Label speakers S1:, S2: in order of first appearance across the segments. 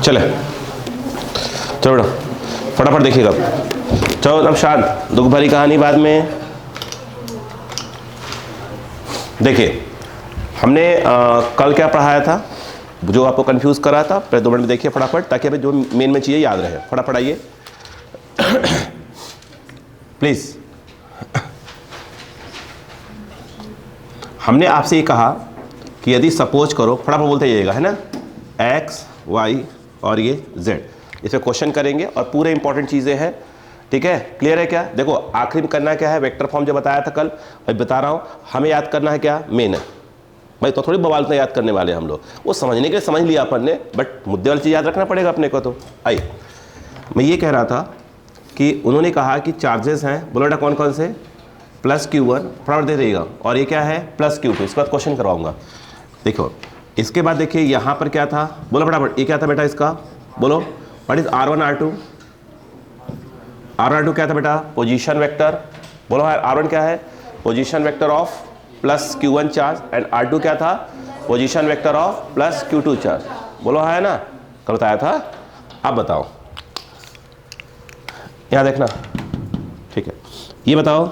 S1: चले चलो बेटा फटाफट देखिएगा। चलो अब शांत, दुख भरी कहानी बाद में। देखिए हमने कल क्या पढ़ाया था जो आपको कंफ्यूज कर रहा था, पहले 2 मिनट में देखिए फटाफट, ताकि हमें जो मेन में चीज़ें याद रहे। फटाफट आइए प्लीज। हमने आपसे ये कहा कि यदि सपोज करो, फटाफट बोलते जाइएगा, है ना, x y और ये z, इसे क्वेश्चन करेंगे और पूरे इंपॉर्टेंट चीज़ें हैं। ठीक है, क्लियर है क्या? देखो आखिर में करना क्या है, वेक्टर फॉर्म जो बताया था कल, अभी बता रहा हूँ, हमें याद करना है क्या, मेन है भाई। तो थोड़ी बवाल याद करने वाले हम लोग, वो समझने के लिए समझ लिया अपन ने, बट मुद्दे वाली चीज़ याद रखना पड़ेगा अपने को। तो आइए, मैं ये कह रहा था कि उन्होंने कहा कि चार्जेस हैं, बोलो बेटा कौन कौन से, प्लस Q1 फटाफट दे देगा, और ये क्या है प्लस Q2। इसके बाद क्वेश्चन करवाऊंगा। देखो इसके बाद देखिए यहाँ पर क्या था, बोलो फटाफट, ये क्या था बेटा इसका, बोलो what is R1 R2। R1 R2 क्या था बेटा, पोजीशन वेक्टर। बोलो R1 क्या है, position vector of plus Q1 charge, and R2 क्या था, position vector of plus Q2 charge. बोलो है ना, कल बताया था। अब बताओ, यहाँ देखना, ठीक है, ये बताओ,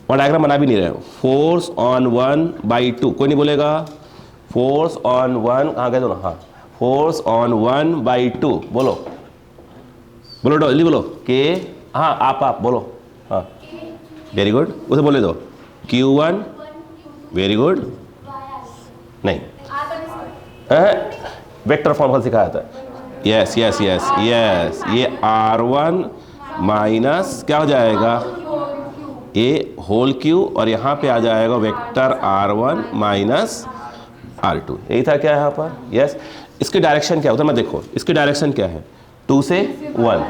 S1: और डायग्राम बना भी नहीं रहे हो। फोर्स ऑन 1/2, कोई नहीं बोलेगा, फोर्स ऑन 1, कहाँ गए दोनों, हाँ, फोर्स ऑन 1/2, बोलो बोलो जल्दी बोलो, के, हाँ आप बोलो, हाँ वेरी गुड, उसे बोले दो, Q1, वेरी गुड, नहीं वेक्टर फॉर्म कल सिखाया था, यस यस यस यस, ये R1 माइनस क्या हो जाएगा, ए होल क्यू, और यहाँ पे आ जाएगा वेक्टर R1 माइनस R2। यही था क्या यहाँ पर, यस। इसकी डायरेक्शन क्या होता है, मैं देखो इसकी डायरेक्शन क्या है, 2 से 1,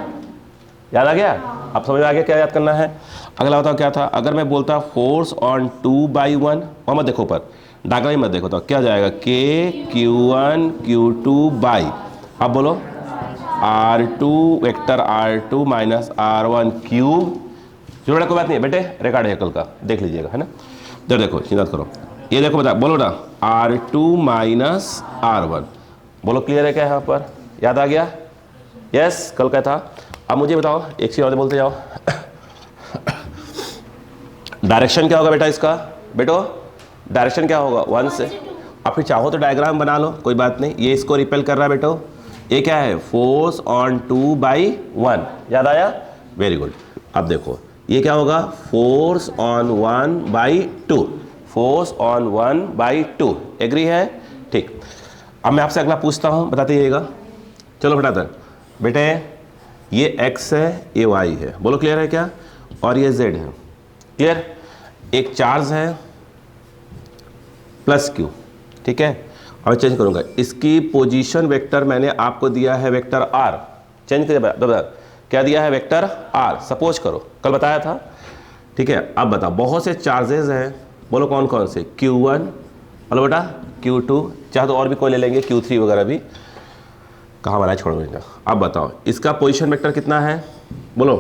S1: याद आ गया? अब समझ में आ गया क्या याद करना है। अगला बताओ क्या था, अगर मैं बोलता फोर्स ऑन 2/1, और मत देखो पर डायग्राम मत देखो, तो क्या हो जाएगा, K Q1 Q2 बाई, अब बोलो R2 vector R2 minus R1 cube. जो बड़ा कोई बात नहीं है बेटे, रिकॉर्ड है कल का, देख लीजिएगा, है ना। इधर देखो, चिंता करो, ये देखो बता, बोलो ना R2 माइनस R1, बोलो क्लियर है क्या यहाँ पर, याद आ गया? यस, कल का था। अब मुझे बताओ एक चीज और बोलते जाओ डायरेक्शन क्या होगा बेटा इसका, बेटो डायरेक्शन क्या होगा 1 से, अब फिर चाहो तो डायग्राम बना लो, कोई बात नहीं। ये इसको रिपेल कर रहा है बेटो, ये क्या है, फोर्स ऑन 2/1, याद आया, वेरी गुड। अब देखो ये क्या होगा, force on 1/2, force on 1/2, agree है, ठीक। अब मैं आपसे अगला पूछता हूँ, बताते जाइएगा, चलो बताते बेटे, ये x है, ये y है, बोलो क्लियर है क्या, और ये z है, क्लियर। एक चार्ज है प्लस q, ठीक है, अब चेंज करूंगा, इसकी पोजीशन वेक्टर मैंने आपको दिया है वेक्टर r, चेंज करिए, क्या दिया है, वेक्टर r, सपोज करो, कल बताया था, ठीक है। अब बताओ बहुत से चार्जेस हैं, बोलो कौन कौन से, Q1, बोलो बेटा Q2, चाहे तो और भी कोई ले लेंगे, Q3 वगैरह भी, कहाँ बनाए छोड़ देंगे। अब बताओ इसका पोजीशन वेक्टर कितना है, बोलो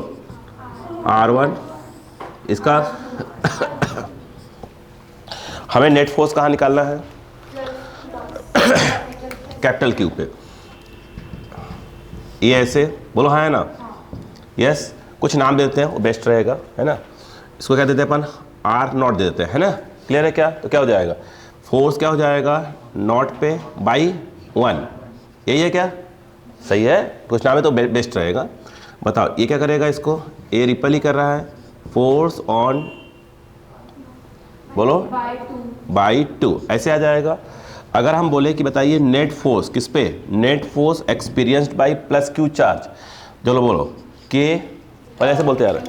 S1: R1, इसका हमें नेट फोर्स कहाँ निकालना है, कैपिटल Q पे, ये ऐसे, बोलो हाँ है ना, यस। कुछ नाम दे देते हैं, वो बेस्ट रहेगा, है ना। इसको क्या देते हैं अपन, R0 दे देते हैं, है ना, क्लियर है क्या। तो क्या हो जाएगा, फोर्स क्या हो जाएगा, नॉट पे बाई 1, यही है क्या, सही है, कुछ नाम है तो बेस्ट रहेगा। बताओ ये क्या करेगा, इसको ये रिपल ही कर रहा है, फोर्स ऑन, बोलो बाई 2, ऐसे आ जाएगा। अगर हम बोले कि बताइए नेट फोर्स किस पे, net force experienced by plus Q charge, चलो बोलो के, पहले ऐसे बोलते यार,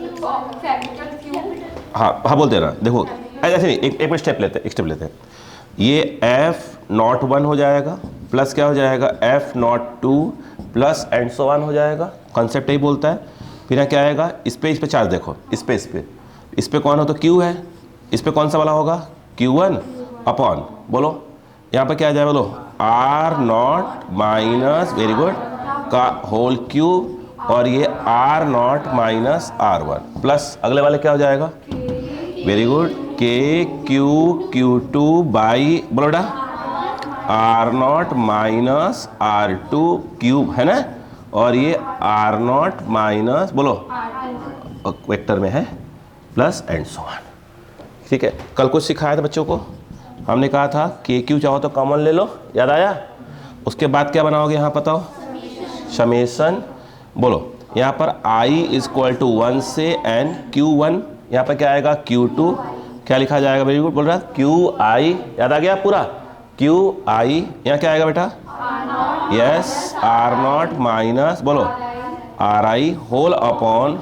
S1: हाँ बोलते रहा, देखो ऐसे नहीं, एक स्टेप लेते हैं, ये F01 हो जाएगा, प्लस क्या हो जाएगा, F02 plus and so on हो जाएगा, कॉन्सेप्ट यही बोलता है। फिर यहाँ क्या आएगा, इस पे चार्ज देखो, इस पे कौन हो तो Q है, इस पे कौन सा वाला होगा, Q1 अपॉन, बोलो यहाँ पे क्या आ जाएगा, बोलो R0 माइनस, वेरी गुड, का होल क्यूब, और ये R0 माइनस R1 प्लस अगले वाले क्या हो जाएगा, very good, K Q Q2 by, बोलो बेटा R0 माइनस R2 क्यूब है ना, और ये R0 माइनस बोलो वेक्टर में है प्लस एंड सो ऑन। ठीक है, कल कुछ सिखाया था बच्चों को, हमने कहा था के क्यू चाहो तो कॉमन ले लो, याद आया? उसके बाद क्या बनाओगे यहाँ बताओ? समेशन। बोलो यहाँ पर i इज इक्वल टू 1 से n q1, यहाँ पर क्या आएगा q2, क्या लिखा जाएगा? वेरी गुड बोल रहा qi, याद आ गया पूरा? qi यहाँ क्या आएगा बेटा? यस R0 माइनस बोलो ri whole upon,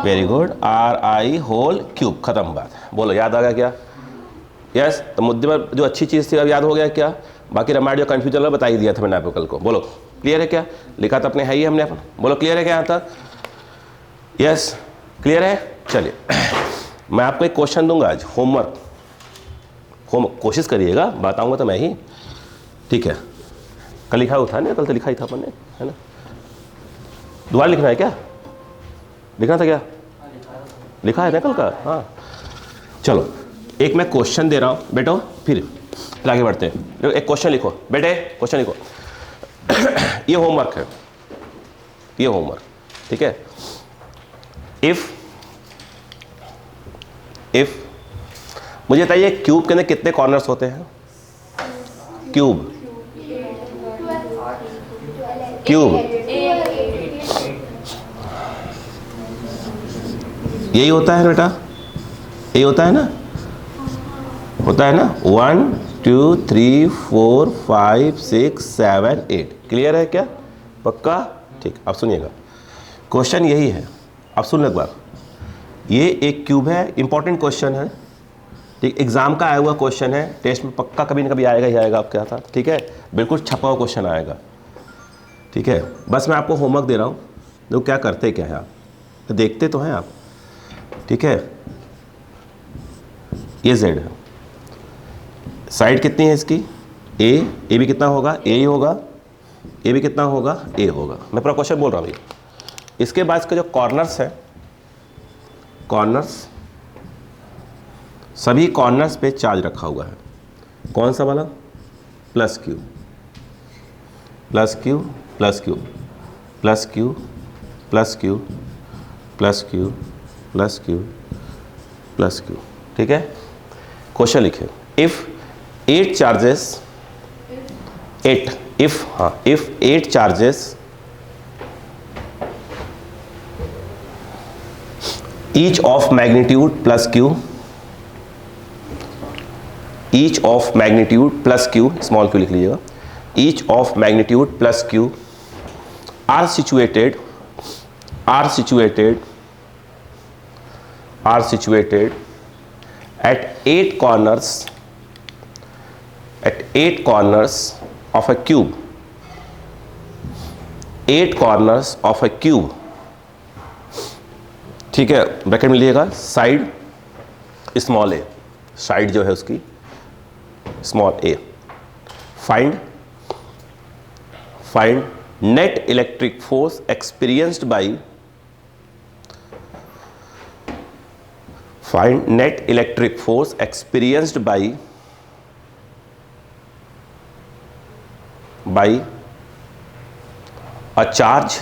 S1: very good, ri whole cube. खत्म बात। बोलो याद आ गया क्या? यस तो मुद्दे पर जो अच्छी चीज़ थी अब याद हो गया क्या? बाकी रामायण जो कन्फ्यूजन है बता ही दिया था मैंने आपको कल को। बोलो क्लियर है क्या? लिखा तो अपने है ही हमने अपन। बोलो क्लियर है क्या यहाँ तक? यस क्लियर है। चलिए मैं आपको एक क्वेश्चन दूंगा आज, होमवर्क कोशिश करिएगा, बताऊंगा तो मैं ही, ठीक है? कल लिखा हुआ था ना, कल तो लिखा ही था अपन ने, है ना? दोबारा लिखना है क्या? लिखना था क्या? लिखा है ना कल का? हाँ चलो एक मैं क्वेश्चन दे रहा हूँ बेटो, फिर आगे बढ़ते हैं। एक क्वेश्चन लिखो बेटे, क्वेश्चन लिखो। ये होमवर्क है, ये होमवर्क, ठीक है? इफ मुझे बताइए क्यूब के अंदर कितने कॉर्नर्स होते हैं? क्यूब यही होता है बेटा, यही होता है ना? होता है ना? 1 2 3 4 5 6 7 8। क्लियर है क्या? पक्का? ठीक। अब सुनिएगा, क्वेश्चन यही है। अब सुन लो एक बार, ये एक क्यूब है, इंपॉर्टेंट क्वेश्चन है, ठीक? एग्जाम का आया हुआ क्वेश्चन है, टेस्ट में पक्का कभी ना कभी आएगा ही आएगा आपके साथ, ठीक है? बिल्कुल छपा हुआ क्वेश्चन आएगा, ठीक है? बस मैं आपको होमवर्क दे रहा हूँ, जो क्या करते क्या है आप, तो देखते तो हैं आप, ठीक है? ये जेड है, साइड कितनी है इसकी? ए भी कितना होगा? ए ही होगा, ए भी कितना होगा? ए होगा। मैं पूरा क्वेश्चन बोल रहा हूँ। इसके बाद इसके जो कॉर्नर्स है, कॉर्नर्स, सभी कॉर्नर्स पे चार्ज रखा हुआ है। कौन सा वाला? Plus q plus q plus q plus q plus q plus q plus q plus Q, ठीक है? क्वेश्चन लिखे, if 8 charges, 8 if 8 charges each of magnitude plus q, each of magnitude plus q, small q लिख लीजिएगा, each of magnitude plus q are situated at 8 corners of a cube, 8 corners of a cube, ठीक है? Bracket में लिखिएगा side small ए, side जो है उसकी small A. Find net electric force experienced by, find net electric force experienced by a charge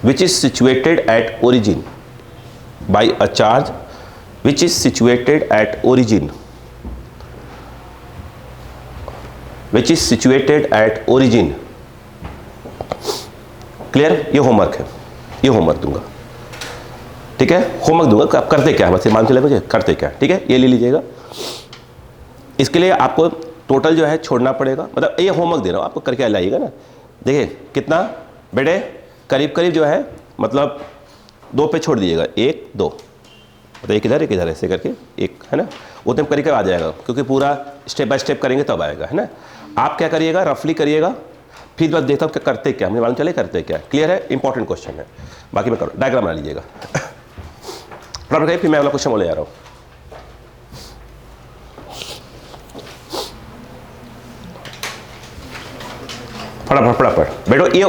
S1: which is situated at origin, by a charge which is situated at origin, clear? ये homework है, ये homework दूंगा, ठीक है? Homework दूंगा, आप करते क्या, बस ये मान चले मुझे करते क्या, ठीक है? ये ले लीजिएगा। इसके लिए आपको टोटल जो है छोड़ना पड़ेगा, मतलब ये होमवर्क दे रहा हूँ आपको, करके लाइएगा ना। देखिए कितना बेटे, करीब करीब जो है, मतलब 2 पे छोड़ दीजिएगा, 1 2, मतलब एक इधर ऐसे करके एक, है ना? वो तो करीब आ जाएगा, क्योंकि पूरा स्टेप बाय स्टेप करेंगे तब आएगा, है ना? आप क्या करिएगा, रफली करिएगा, फिर बस देखता हूँ क्या करते क्या, मुझे मालूम चले करते क्या। क्लियर है? इंपॉर्टेंट क्वेश्चन है, बाकी मैं करो, डायग्राम बना लीजिएगा। फिर मैं अगला क्वेश्चन बोले जा रहा हूँ। फटाफट बेटो, ये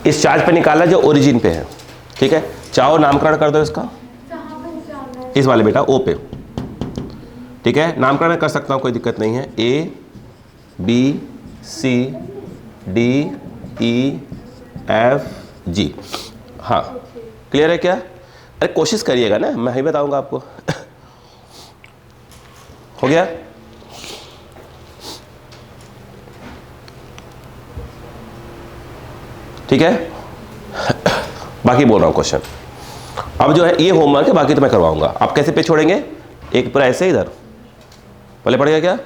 S1: इस चार्ज पे निकाला जो ओरिजिन पे है, ठीक है? चाहो नामकरण कर दो इसका, इस वाले बेटा ओ पे, ठीक है, नामकरण मैं कर सकता हूँ, कोई दिक्कत नहीं है। A B C D E F G। हाँ क्लियर है क्या? अरे कोशिश करिएगा ना, मैं ही बताऊंगा आपको। हो गया? ठीक है, बाकी बोल रहा हूँ क्वेश्चन। अब जो है ये होमवर्क है, बाकी तो मैं करवाऊंगा। आप कैसे पे छोड़ेंगे? एक पूरा ऐसे इधर पहले पड़ेगा क्या,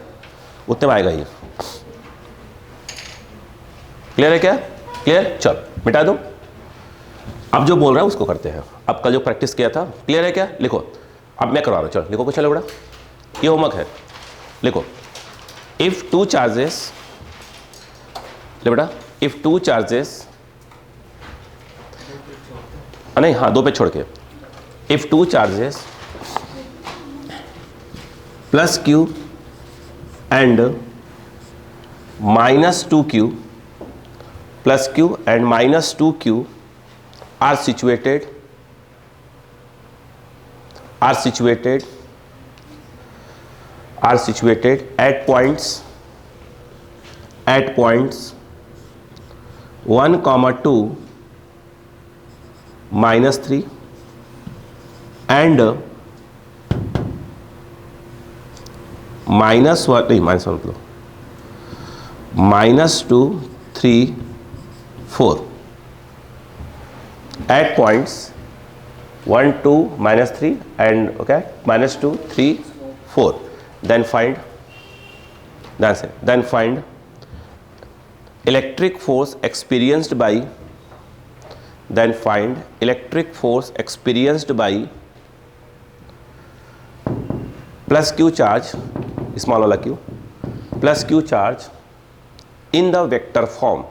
S1: उतने में आएगा ये। क्लियर है क्या? क्लियर, चल मिटा दो। अब जो बोल रहा है उसको करते हैं। अब कल जो प्रैक्टिस किया था, क्लियर है क्या? लिखो, अब मैं करवा रहा हूँ, चलो लिखो क्वेश्चन बेटा, ये होमवर्क है। लिखो, इफ टू चार्जेस, ले बेटा, इफ टू चार्जेस, नहीं हाँ 2 पे छोड़ के, if two charges plus q and minus 2q plus q and minus 2q are situated at points 1, 2 -3 and -1 नहीं -1 मतलब -2, 3, 4 at points 1, 2, -3 and okay -2, 3, 4. Then find electric force experienced by plus q charge, small वाला q, plus q charge in the vector form,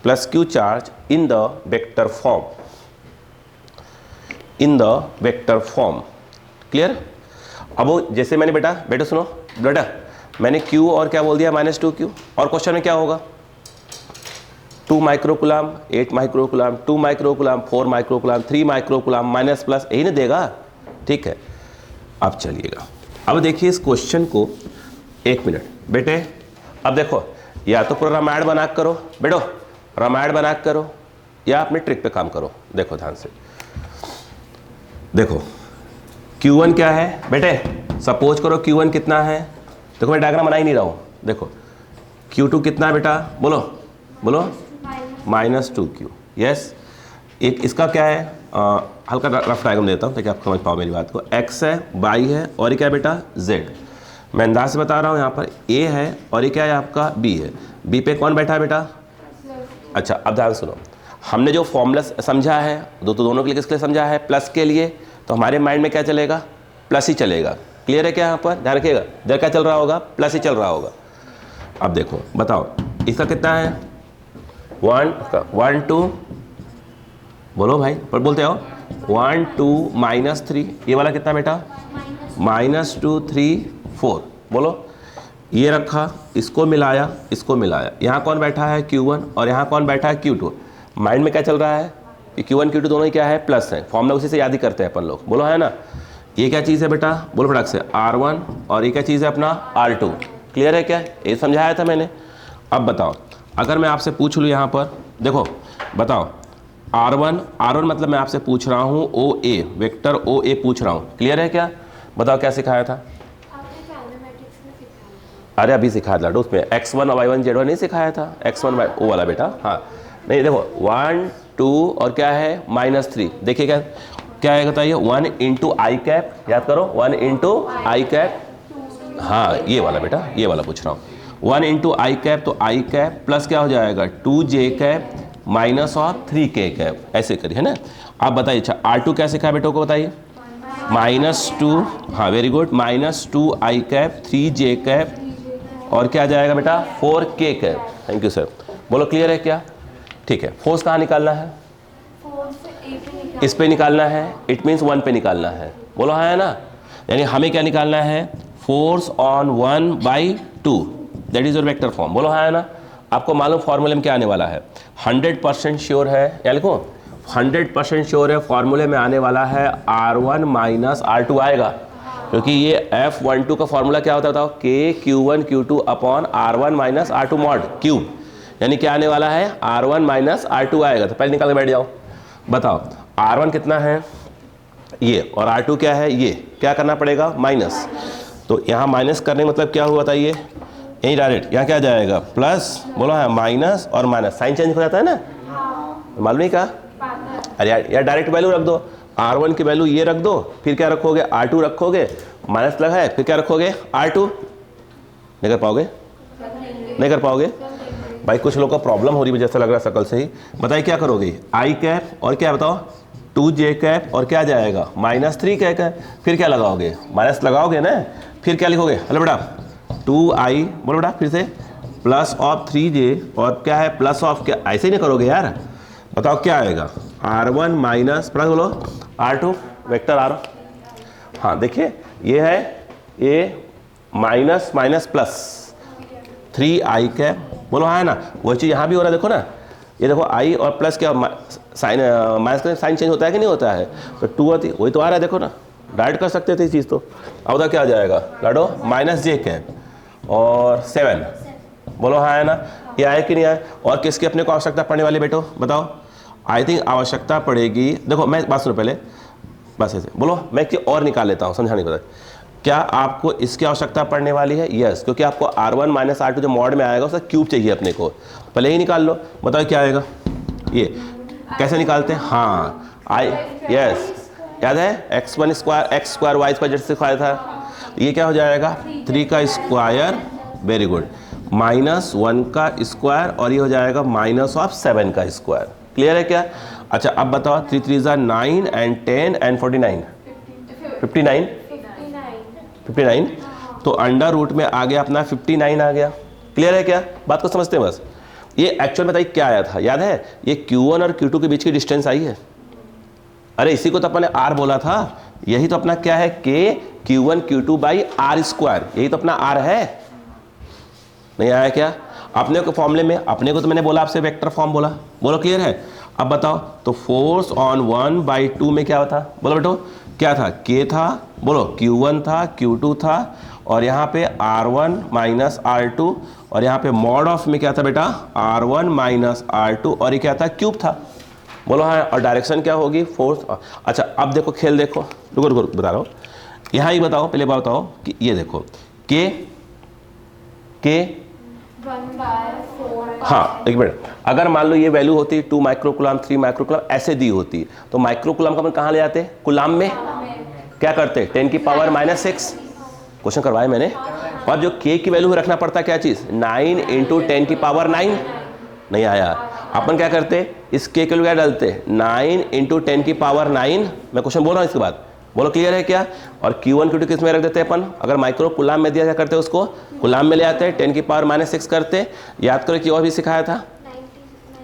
S1: plus q charge in the vector form, clear? अब वो जैसे मैंने बेटा सुनो बेटा, मैंने q और क्या बोल दिया -2q, और क्वेश्चन में क्या होगा 2 microcoulomb, 8 microcoulomb, 2 microcoulomb, 4 microcoulomb, 3 microcoulomb minus plus, यही ना देगा। ठीक है, अब चलिएगा, अब देखिए इस क्वेश्चन को, 1 मिनट बेटे। अब देखो, या तो पूरा रामायण बना करो बेटो, रामायण बना करो, या अपने ट्रिक पे काम करो। देखो ध्यान से देखो, Q1 क्या है बेटे, सपोज करो Q1 कितना है। देखो मैं डायग्राम बना ही नहीं रहा हूँ। देखो Q2 कितना है बेटा, बोलो बोलो, -2q। यस, एक इसका क्या है, हल्का रफ डायग्राम देता हूँ ताकि आप समझ पाओ मेरी बात को। x है, y है, और ये क्या है बेटा z। मैं अंदाज से बता रहा हूँ, यहाँ पर a है और ये क्या है आपका b है। b पे कौन बैठा है बेटा? अच्छा, अब ध्यान सुनो, हमने जो फॉर्मूला समझा है दोनों के लिए, किसके लिए समझा है? प्लस के लिए। तो हमारे माइंड में क्या चलेगा? प्लस ही चलेगा। क्लियर है क्या? यहाँ पर ध्यान रखिएगा, इधर क्या चल रहा होगा? प्लस ही चल रहा होगा। अब देखो बताओ, इसका कितना है? 1, 2, बोलो भाई पर बोलते हो, 1, 2 -3, ये वाला कितना बेटा? -2, 3, 4, बोलो। ये रखा, इसको मिलाया, यहाँ कौन बैठा है? Q1, और यहाँ कौन बैठा है? Q2। माइंड में क्या चल रहा है कि Q1 Q2 दोनों ही क्या है? प्लस है। फॉर्मूला उसी से याद ही करते हैं अपन लोग, बोलो है ना। ये क्या चीज़ है बेटा? बोलो फटाक से, R1, और ये क्या चीज़ है अपना? R2। क्लियर है क्या? ये समझाया था मैंने। अब बताओ, अगर मैं आपसे पूछ लूँ यहाँ पर, देखो बताओ, R1 मतलब मैं आपसे पूछ रहा हूँ OA, वेक्टर OA पूछ रहा हूँ। क्लियर है क्या? बताओ क्या सिखाया था? अरे अभी सिखाया था उसमें, x1 y1 z1 नहीं सिखाया था? x1 o वाला बेटा, हाँ नहीं देखो 1, 2 और क्या है? -3। देखिए क्या है बताइए, 1 × i कैप, याद करो 1 × i कैप, हाँ ये वाला बेटा, ये वाला पूछ रहा हूँ। 1 × i कैप, तो i कैप प्लस क्या हो जाएगा? 2j कैप -3k कैप, ऐसे करिए है ना। आप बताइए, अच्छा R2 क्या सिखाया बेटों को बताइए? -2, हाँ very good, -2i cap, 3j cap, और क्या आ जाएगा बेटा? 4k cap. Thank you sir. बोलो क्लियर है क्या? ठीक है, फोर्स कहाँ निकालना है? इस पे निकालना है, इट मीन्स 1 पे निकालना है, बोलो है ना। यानी हमें क्या निकालना है? Force on 1/2, that is your vector form, बोलो है ना। आपको मालूम फॉर्मूले में क्या आने वाला है? 100% श्योर है, या लिखो 100% श्योर है, फॉर्मूले में आने वाला है R1 - R2 आएगा। क्योंकि ये F12 का फॉर्मूला क्या होता है बताओ, K Q1 Q2 upon R1 minus R2 mod cube, यानी क्या आने वाला है R1 माइनस R2 आएगा। तो पहले निकाल के बैठ जाओ, बताओ R1 कितना है ये, और R2 क्या है ये, क्या करना पड़ेगा माइनस। तो यहाँ माइनस करने का मतलब क्या हुआ बताइए, यही डायरेक्ट यहाँ क्या जाएगा प्लस, बोलो है माइनस और माइनस साइन चेंज हो जाता है ना, मालूम नहीं कहा। अरे यार डायरेक्ट वैल्यू रख दो, R1 की वैल्यू ये रख दो, फिर क्या रखोगे R2 रखोगे, माइनस लगा है फिर क्या रखोगे R2। नहीं कर पाओगे, नहीं कर पाओगे भाई, कुछ लोगों को प्रॉब्लम हो रही है जैसा लग रहा है शकल से ही। बताइए क्या करोगे, आई कैप और क्या बताओ 2j कैप और क्या जाएगा -3 कैप है, फिर क्या लगाओगे माइनस लगाओगे ना, फिर क्या लिखोगे, हेलो बेटा 2i, बोलो बेटा फिर से प्लस ऑफ 3j और क्या है प्लस ऑफ क्या, ऐसे ही नहीं करोगे यार। बताओ क्या आएगा R1 माइनस प्लस बोलो R2 वेक्टर R। हाँ देखिए ये है ये minus minus plus 3i cap, बोलो हाँ है ना, वही चीज़ यहाँ भी हो रहा है देखो ना, ये देखो i और प्लस क्या साइन माइनस का साइन चेंज होता है कि नहीं होता है, तो 2 होती वही तो आ रहा है देखो ना, डायरेक्ट कर सकते थे इस चीज़। तो अब बताओ क्या आ जाएगा लाडो -j कैप और 7, बोलो हाँ है ना, ये आए कि नहीं आए। और किसकी अपने को आवश्यकता पड़ने वाली बेटो बताओ, आई थिंक आवश्यकता पड़ेगी, देखो मैं बात सुनो पहले, बस ऐसे बोलो मैं कि और निकाल लेता हूँ समझाने के बाद। क्या आपको इसकी आवश्यकता पड़ने वाली है, यस, क्योंकि आपको R1 माइनस R2 जो मॉड में आएगा उसका क्यूब चाहिए अपने को, पहले ही निकाल लो। बताओ क्या आएगा, ये कैसे निकालते हैं, हाँ आई यस याद है x1 square x square y square जैसे सिखाया था, ये क्या हो जाएगा 3 का स्क्वायर, वेरी गुड, -1 का स्क्वायर और ये हो जाएगा -7 का स्क्वायर। क्लियर है क्या। अच्छा अब बताओ 3 3 9 एंड 10 एंड 49 59, तो अंडर रूट में आ गया अपना 59 आ गया। क्लियर है क्या, बात को समझते हैं बस। ये एक्चुअल बताइए क्या आया था, याद है ये Q1 और Q2 के बीच की डिस्टेंस आई है, अरे इसी को तो अपन ने R बोला था, यही तो अपना क्या है K Q1 Q2 by R square, यही तो अपना R है। नहीं आया क्या अपने को फॉर्मूले में, अपने को तो मैंने बोला आपसे वेक्टर फॉर्म बोला, बोलो क्लियर है। अब बताओ तो फोर्स ऑन 1/2 में क्या होता, बोलो बेटो क्या था, K था, बोलो Q1 था Q2 था और यहाँ पे R1 माइनस R2 और यहाँ पे मॉड ऑफ में क्या था बेटा R1 माइनस R2 और ये क्या था क्यूब था, बोलो हाँ। और डायरेक्शन क्या होगी फोर्स। अच्छा अब देखो खेल देखो, रुको रुको बता रहा हूँ, यहाँ ही बताओ पहले बताओ कि ये देखो K 1/4, हाँ एक मिनट, अगर मान लो ये वैल्यू होती 2 माइक्रोकुलम 3 माइक्रोकुलम ऐसे दी होती, तो माइक्रोकुलम का अपन कहाँ ले आते कुलाम में, क्या करते 10 की पावर -6, क्वेश्चन करवाए मैंने। और जो K की वैल्यू रखना पड़ता क्या चीज़ 9 × 10 की पावर 9, नहीं आया, अपन क्या करते इस K के लिए क्या डालते 9 × 10 की पावर 9, मैं क्वेश्चन बोल रहा हूँ इसके बाद, बोलो क्लियर है क्या। और Q1 Q2 किस में रख देते हैं अपन, अगर माइक्रो कुलाम में दिया क्या करते उसको कुलाम में ले आते हैं, 10 की पावर -6 करते। याद करो कि और भी सिखाया था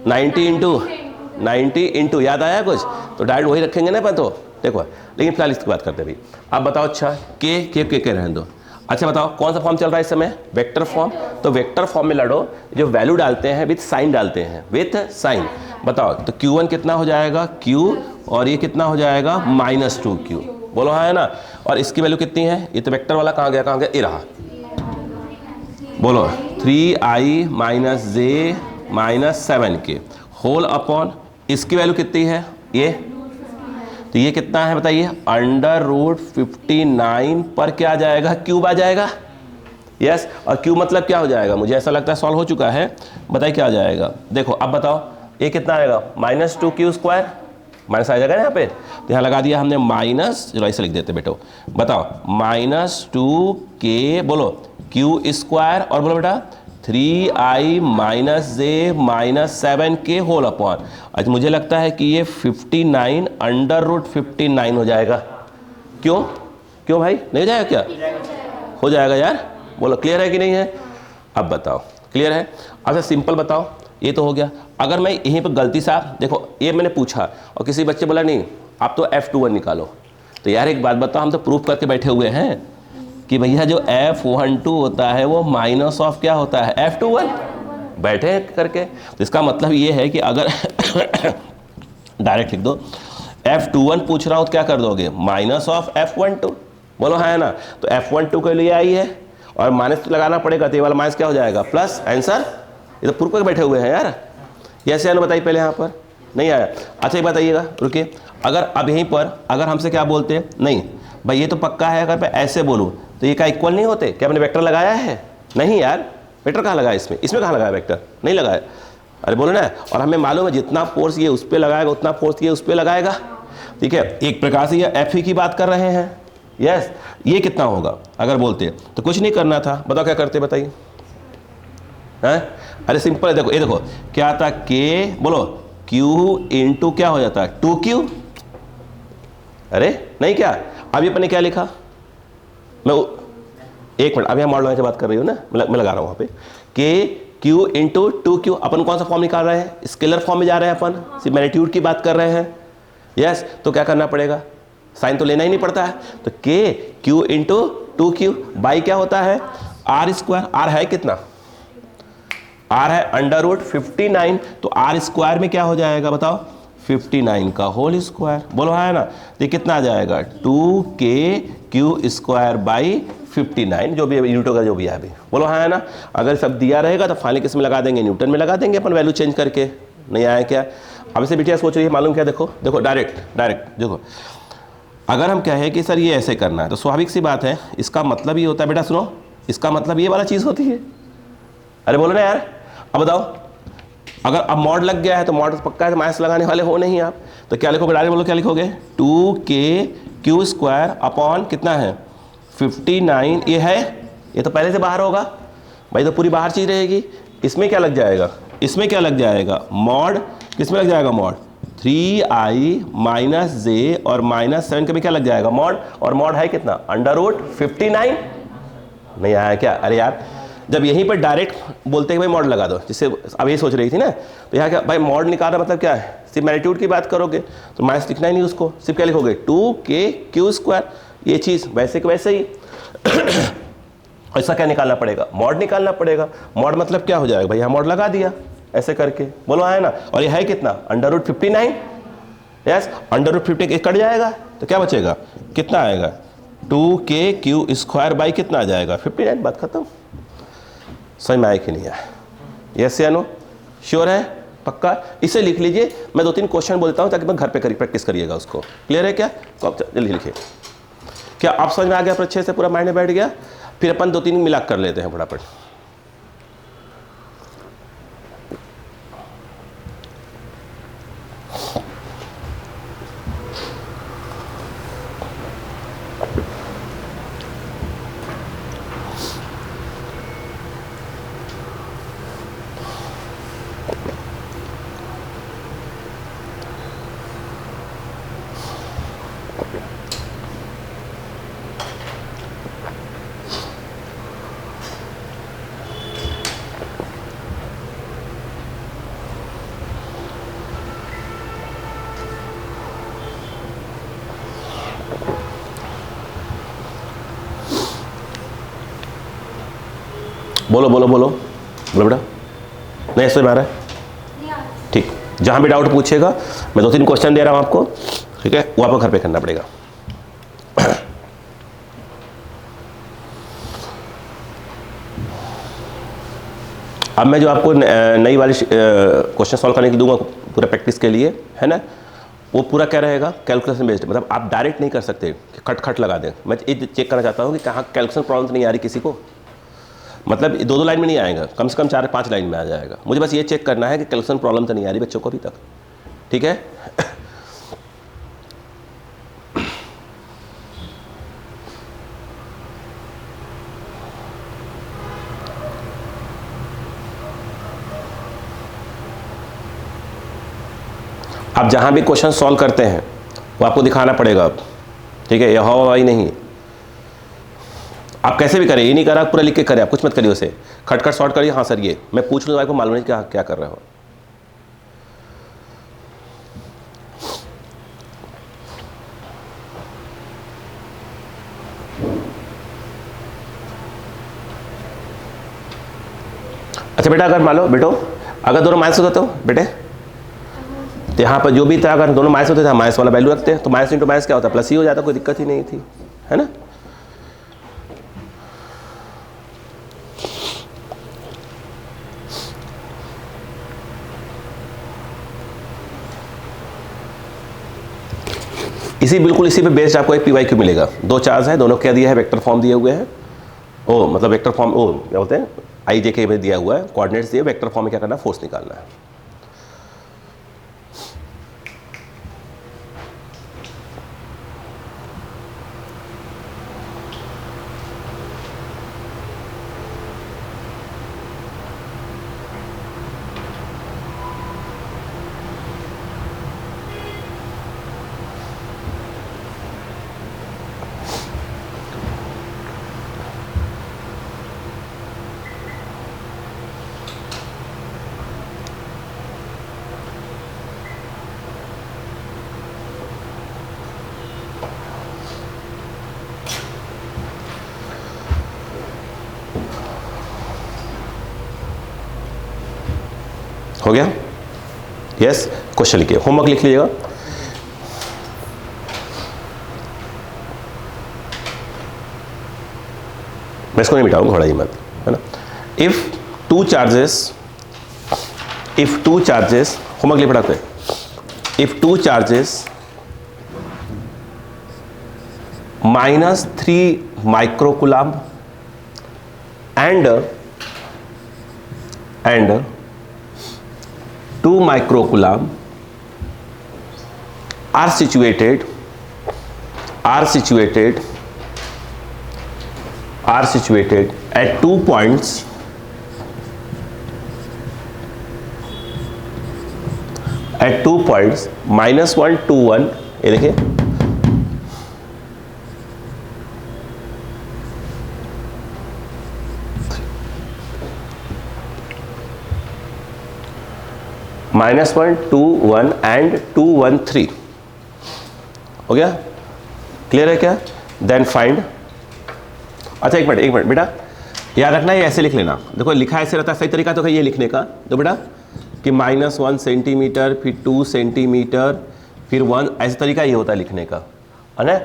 S1: 90 इंटू याद आया कुछ, तो डायरेक्ट वही रखेंगे ना अपन तो देखो, लेकिन फिलहाल इसकी बात करते भाई। अब बताओ अच्छा के रहने दो। अच्छा बताओ कौन सा फॉर्म चल रहा है इस समय, वेक्टर फॉर्म। तो वेक्टर फॉर्म में लड़ो, जो वैल्यू डालते हैं विथ साइन डालते हैं, विथ साइन। बताओ तो Q1 कितना हो जाएगा Q और ये कितना हो जाएगा -2Q, बोलो हाँ है ना। और इसकी वैल्यू कितनी है, ये तो वेक्टर वाला कहाँ गया ये रहा, बोलो 3i - j - 7k whole upon, इसकी वैल्यू कितनी है ये, तो ये कितना है बताइए √59 पर क्या आ जाएगा क्यूब आ जाएगा, यस। और क्यूब मतलब क्या हो जाएगा, मुझे ऐसा लगता है सॉल्व हो चुका है, बताइए क्या आ जाएगा। देखो अब बताओ ये कितना आएगा -2Q स्क्वायर, माइनस आ जाएगा ना यहाँ पे, तो यहाँ लगा दिया हमने माइनस, चलो ऐसे लिख देते बेटो, बताओ -2K बोलो Q स्क्वायर और बोलो बेटा 3i - j - 7k whole upon. आज मुझे लगता है कि ये 59 √59 हो जाएगा, क्यों क्यों भाई नहीं हो जाएगा क्या, हो जाएगा यार, बोलो क्लियर है कि नहीं है। अब बताओ क्लियर है। अच्छा सिंपल बताओ, ये तो हो गया। अगर मैं यहीं पर गलती से देखो ये मैंने पूछा और किसी बच्चे बोला नहीं आप तो F21 निकालो, तो यार एक बात बताओ हम तो प्रूफ करके बैठे हुए हैं कि भैया जो F12 होता है वो माइनस ऑफ क्या होता है F21, बैठे करके। तो इसका मतलब ये है कि अगर डायरेक्ट लिख दो F21 पूछ रहा हूँ तो क्या कर दोगे माइनस ऑफ F12, बोलो हाँ है ना। तो F12 के लिए आई है और माइनस लगाना पड़ेगा, तो ये वाला माइनस क्या हो जाएगा प्लस। आंसर ये तो पूर्व के बैठे हुए हैं यार। यस या नो बताइए पहले, यहाँ पर नहीं आया। अच्छा ये बताइएगा, रुकिए, अगर अब यहीं पर अगर हमसे क्या बोलते हैं, नहीं भाई ये तो पक्का है, अगर मैं ऐसे बोलूँ तो ये क्या इक्वल नहीं होते? क्या मैंने वेक्टर लगाया है? नहीं यार, वेक्टर कहाँ लगाया इसमें? इसमें कहाँ लगाया वेक्टर? नहीं लगाया। अरे बोलो ना, और हमें मालूम है जितना फोर्स ये उस पर लगाएगा उतना फोर्स ये उस पर लगाएगा। ठीक है, एक प्रकार से ये एफ की बात कर रहे हैं। यस, ये कितना होगा अगर बोलते तो कुछ नहीं करना था, बताओ क्या करते बताइए। हैं? अरे सिंपल है, देखो ये देखो क्या आता, के बोलो क्यू इंटू क्या हो जाता है 2Q। अरे नहीं, क्या अभी अपने क्या लिखा, मैं एक मिनट, अभी हम मॉडल से बात कर रही हूँ ना, मैं लगा रहा हूँ वहाँ पे, के क्यू इंटू 2Q। अपन कौन सा फॉर्म निकाल रहे हैं? स्केलर फॉर्म में जा रहे हैं अपन, सिर्फ मैग्नीट्यूड की बात कर रहे हैं। यस, तो क्या करना पड़ेगा, साइन तो लेना ही नहीं पड़ता है। तो के क्यू इंटू 2Q बाई क्या होता है आर स्क्वायर। आर है कितना? आर है √59, तो आर स्क्वायर में क्या हो जाएगा बताओ, 59 का होल स्क्वायर। बोलो है ना, तो कितना आ जाएगा 2KQ स्क्वायर बाई 59, जो भी यूनिट का जो भी है अभी। बोलो है ना, अगर सब दिया रहेगा तो फाइनली किस में लगा देंगे, न्यूटन में लगा देंगे अपन, वैल्यू चेंज करके। नहीं आया क्या? अब से बेटिया सोच रही है, मालूम क्या, देखो देखो डायरेक्ट देखो, अगर हम कहें कि सर ये ऐसे करना है तो स्वाभाविक सी बात है, इसका मतलब ये होता है, बेटा सुनो, इसका मतलब ये वाला चीज़ होती है। अरे बोलो ना यार, अब बताओ, अगर अब मॉड लग गया है तो मॉड पक्का है, माइनस लगाने वाले हो नहीं आप, तो क्या लिखोगे डायरेक्ट, बोलो क्या लिखोगे 2KQ स्क्वायर अपॉन कितना है 59। ये है, ये तो पहले से बाहर होगा भाई, तो पूरी बाहर चीज़ रहेगी। इसमें क्या लग जाएगा, इसमें क्या लग जाएगा मॉड, किसमें लग जाएगा मॉड 3i माइनस जे और -7 के में क्या लग जाएगा मॉड, और मॉड है कितना √59। नहीं आया क्या? अरे यार, जब यहीं पर डायरेक्ट बोलते हैं भाई मॉड लगा दो, जिससे अब ये सोच रही थी ना, तो यहाँ क्या भाई मॉड निकालना मतलब क्या है, सिर्फ मैग्नीट्यूड की बात करोगे तो माइनस लिखना ही नहीं उसको, सिर्फ क्या लिखोगे 2KQ स्क्वायर। ये चीज़ वैसे के वैसे ही ऐसा क्या निकालना पड़ेगा, मॉड निकालना पड़ेगा। मॉड मतलब क्या हो जाएगा भाई, यहाँ मॉड लगा दिया ऐसे करके, बोलो है ना। और ये है कितना √59। यस, √59 कट जाएगा तो क्या बचेगा, कितना आएगा 2KQ स्क्वायर बाई कितना आ जाएगा 59। बात खत्म। समझ में आया कि नहीं आया? यस या नो? श्योर है, पक्का? इसे लिख लीजिए, मैं 2-3 क्वेश्चन बोलता हूँ ताकि मैं घर पे प्रैक्टिस करिएगा उसको। क्लियर है क्या? तो आप जल्दी लिखिए। क्या आप समझ में आ गया, अच्छे से पूरा माइंड में बैठ गया? फिर अपन 2-3 मिला कर लेते हैं फटाफट। बोलो बोलो बोलो बोलो बेटा। नहीं समझ में आ रहा है? ठीक, जहाँ भी डाउट पूछेगा, मैं 2-3 क्वेश्चन दे रहा हूँ आपको, ठीक है, वो आपको घर पे करना पड़ेगा। अब मैं जो आपको नई वाली क्वेश्चन सॉल्व करने की दूंगा पूरा प्रैक्टिस के लिए, है ना, वो पूरा क्या रहेगा कैलकुलेशन बेस्ड। मतलब आप डायरेक्ट नहीं कर सकते कि खट खट लगा दें। मैं ये चेक करना चाहता हूँ कि कहाँ कैलकुलेशन प्रॉब्लम नहीं आ रही किसी को, मतलब 2-2 लाइन में नहीं आएगा, कम से कम 4-5 लाइन में आ जाएगा। मुझे बस ये चेक करना है कि कैलकुलेशन प्रॉब्लम तो नहीं आ रही बच्चों को अभी तक, ठीक है। आप जहाँ भी क्वेश्चन सॉल्व करते हैं वो आपको दिखाना पड़ेगा, ठीक है, यह हो ही नहीं। आप कैसे भी करें, ये नहीं करा पूरा लिख के करें, आप कुछ मत करिए उसे, खटखट शॉर्ट करिए। हाँ सर ये मैं पूछ लूँ, आपको मालूम नहीं क्या क्या कर रहे हो। अच्छा बेटा, अगर मान लो बेटो अगर दोनों माइनस होते तो बेटे, तो यहाँ पर जो भी था, अगर दोनों माइनस होते थे माइनस वाला वैल्यू रखते हैं, तो माइनस इंटू माइनस क्या होता है प्लस ही हो जाता, कोई दिक्कत ही नहीं थी, है ना। इसी बिल्कुल इसी पे बेस्ड आपको एक PYQ मिलेगा। दो चार्ज है, दोनों क्या दिया है, वेक्टर फॉर्म दिए हुए हैं। ओ मतलब वेक्टर फॉर्म, ओ क्या बोलते हैं, IJK में दिया हुआ है, कोऑर्डिनेट्स दिए, वेक्टर फॉर्म में क्या करना है, फोर्स निकालना है। हो गया? यस, क्वेश्चन लिखिए, होमवर्क लिख लीजिएगा। मैं इसको नहीं मिटाऊंगा, थोड़ा ही मत, है ना। इफ टू चार्जेस, होमवर्क लिख पढ़ाते, if two charges -3 microcoulomb and 2 microcoulomb are situated at 2 points -1 2 1, ये देखिए, -1 2 1 एंड 2 1 3। हो गया? क्लियर है क्या? देन फाइंड, अच्छा एक मिनट बेटा, याद रखना, ये ऐसे लिख लेना। देखो लिखा ऐसे रहता है, सही तरीका तो है ये लिखने का। तो बेटा कि -1 सेंटीमीटर, फिर 2 सेंटीमीटर, फिर 1, ऐसे तरीका ये होता है लिखने का, है ना।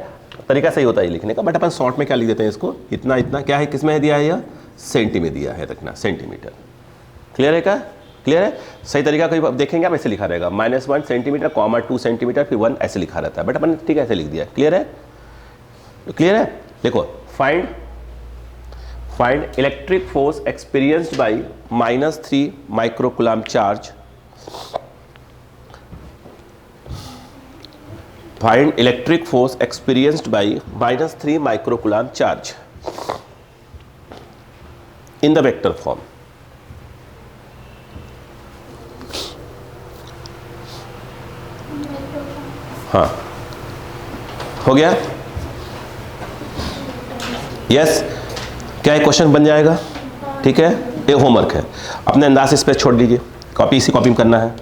S1: तरीका सही होता है ये लिखने का, बट अपन शॉर्ट में क्या लिख देते हैं इसको, इतना इतना क्या है, किस में दिया है, यह सेंटी में दिया है, रखना सेंटीमीटर। क्लियर है क्या? क्लियर है? सही तरीका कोई देखेंगे आप, ऐसे लिखा रहेगा -1 सेंटीमीटर, 2 सेंटीमीटर, फिर 1, ऐसे लिखा रहता है, बट अपन ठीक है ऐसे लिख दिया। क्लियर है? क्लियर है? देखो, find electric force experienced bye -3 microcoulomb charge, find electric force experienced bye -3 microcoulomb charge in the vector form. हाँ, हो गया? यस, क्या ये क्वेश्चन बन जाएगा? ठीक है, ये होमवर्क है, अपने अंदाज से इस पर छोड़ दीजिए, कॉपी इसी कॉपी में करना है।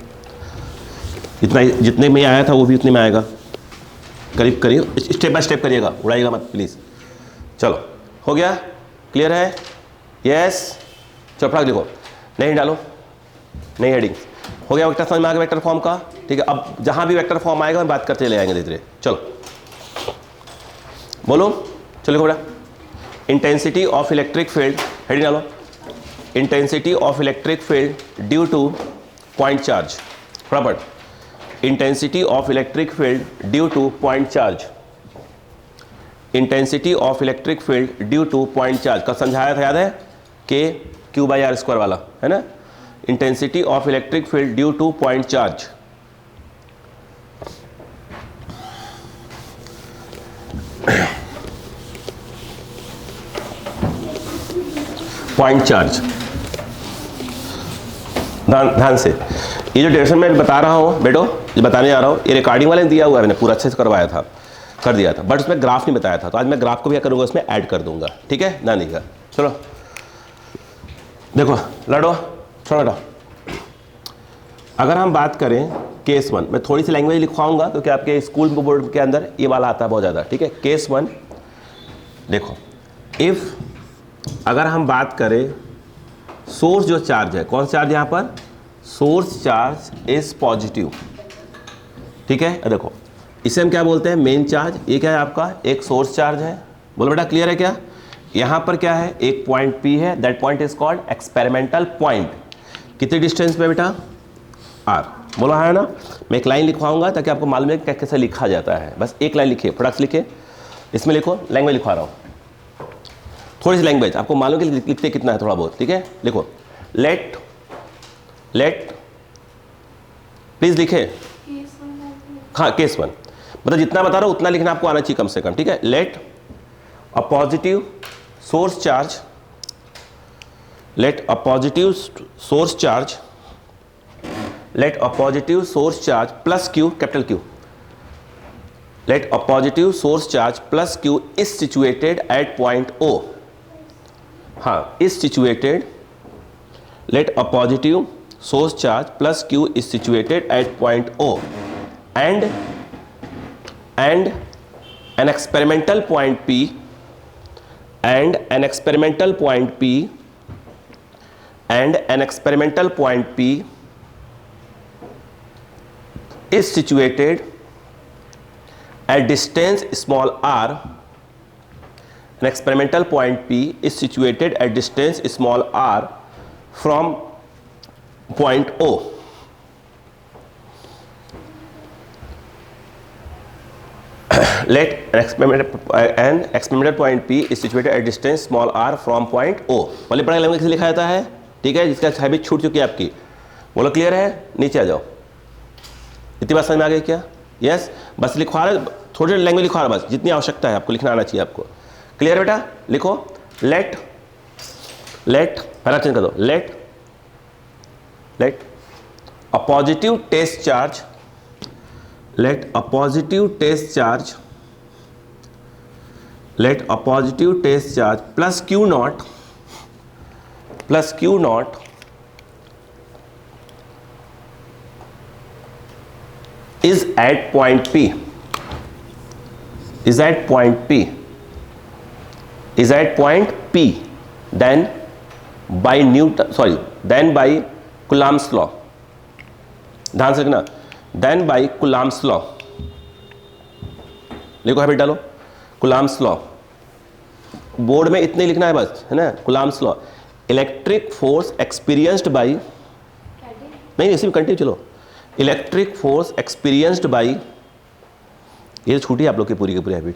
S1: इतना जितने में आया था वो भी उतने में आएगा, करीब करीब, स्टेप बाय स्टेप करिएगा, उड़ाइएगा मत प्लीज़। चलो, हो गया? क्लियर है? यस, चलो फटाक लिखो, नहीं डालो, नहीं हेडिंग। हो गया? वेक्टर समझ में आ गया वेक्टर फॉर्म का? ठीक है, अब जहाँ भी वेक्टर फॉर्म आएगा हम बात करते चले आएंगे धीरे धीरे। चलो बोलो, चलो बेटा, intensity of electric field, heading डालो, intensity of electric field due to point charge, फटाफट, intensity of electric field due to point charge, intensity of electric field due to point charge, कब समझाया था याद है, Q/R² वाला, है ना। Intensity of electric field due to point charge, point charge, ध्यान से, ये जो डेरिवेशन मैं बता रहा हूँ बेटो, ये बताने जा रहा हूँ, ये रिकॉर्डिंग वाले ने दिया हुआ है, मैंने पूरा अच्छे से करवाया था, कर दिया था, बट उसमें ग्राफ नहीं बताया था, तो आज मैं ग्राफ को भी क्या करूँगा, उसमें ऐड कर दूंगा। ठीक है ना, नहीं का? चलो देखो, लड़ो छोड़ो हटाओ। अगर हम बात करें केस 1, मैं थोड़ी सी लैंग्वेज लिखवाऊंगा क्योंकि आपके स्कूल बोर्ड के अंदर ये वाला आता है बहुत ज़्यादा। ठीक है, केस 1 देखो, इफ़ अगर हम बात करें सोर्स जो चार्ज है, कौन सा चार्ज यहाँ पर, सोर्स चार्ज इज पॉजिटिव। ठीक है, देखो इसे हम क्या बोलते हैं, मेन चार्ज। ये क्या है आपका, एक सोर्स चार्ज है। बोलो बेटा, क्लियर है क्या? यहाँ पर क्या है, एक पॉइंट P है, that point is called experimental point. कितनी डिस्टेंस पे बेटा, R। बोला है ना। मैं एक लाइन लिखवाऊंगा ताकि आपको मालूम है कैसे लिखा जाता है। बस एक लाइन लिखिए, फटाक लिखिए। इसमें लिखो, लैंग्वेज लिखवा रहा हूँ, थोड़ी सी लैंग्वेज, आपको मालूम है कि लिखते कितना है थोड़ा बहुत, ठीक है। लिखो लेट, प्लीज लिखे। हाँ केस 1, मतलब जितना बता रहा हूँ उतना लिखना आपको आना चाहिए कम से कम, ठीक है। Let a positive source charge, let a positive source charge plus q, capital Q, let a positive source charge plus q is situated at point O. हाँ, is situated, let a positive source charge plus q is situated at point O and an experimental point P and an experimental point P is situated at distance small r. An experimental point P is situated at distance small r from point O. Let an experimental point P is situated at distance small r from point O. पहले पढ़ा language कैसे लिखा जाता है, ठीक है, जिसका habit छूट चुकी है आपकी। बोलो क्लियर है, नीचे आ जाओ। इतनी बात समझ में आ गई क्या? यस, बस लिखवा रहे, थोड़ी लैंग्वेज लिखवा रहा, बस जितनी आवश्यकता है आपको लिखना आना चाहिए आपको। क्लियर है बेटा? लिखो लेट पहला चेंज कर दो, let a positive test charge, let a positive test charge plus q naught is at point P, then by Coulomb's law, ध्यान से रखना, then by Coulomb's law, लिखो हैबिट डालो, Coulomb's law, बोर्ड में इतने लिखना है बस, है ना। Coulomb's law, electric force experienced by, नहीं इसी में कंटिन्यू चलो, इलेक्ट्रिक फोर्स एक्सपीरियंस्ड बाई, ये छूटी आप लोग की पूरी habit,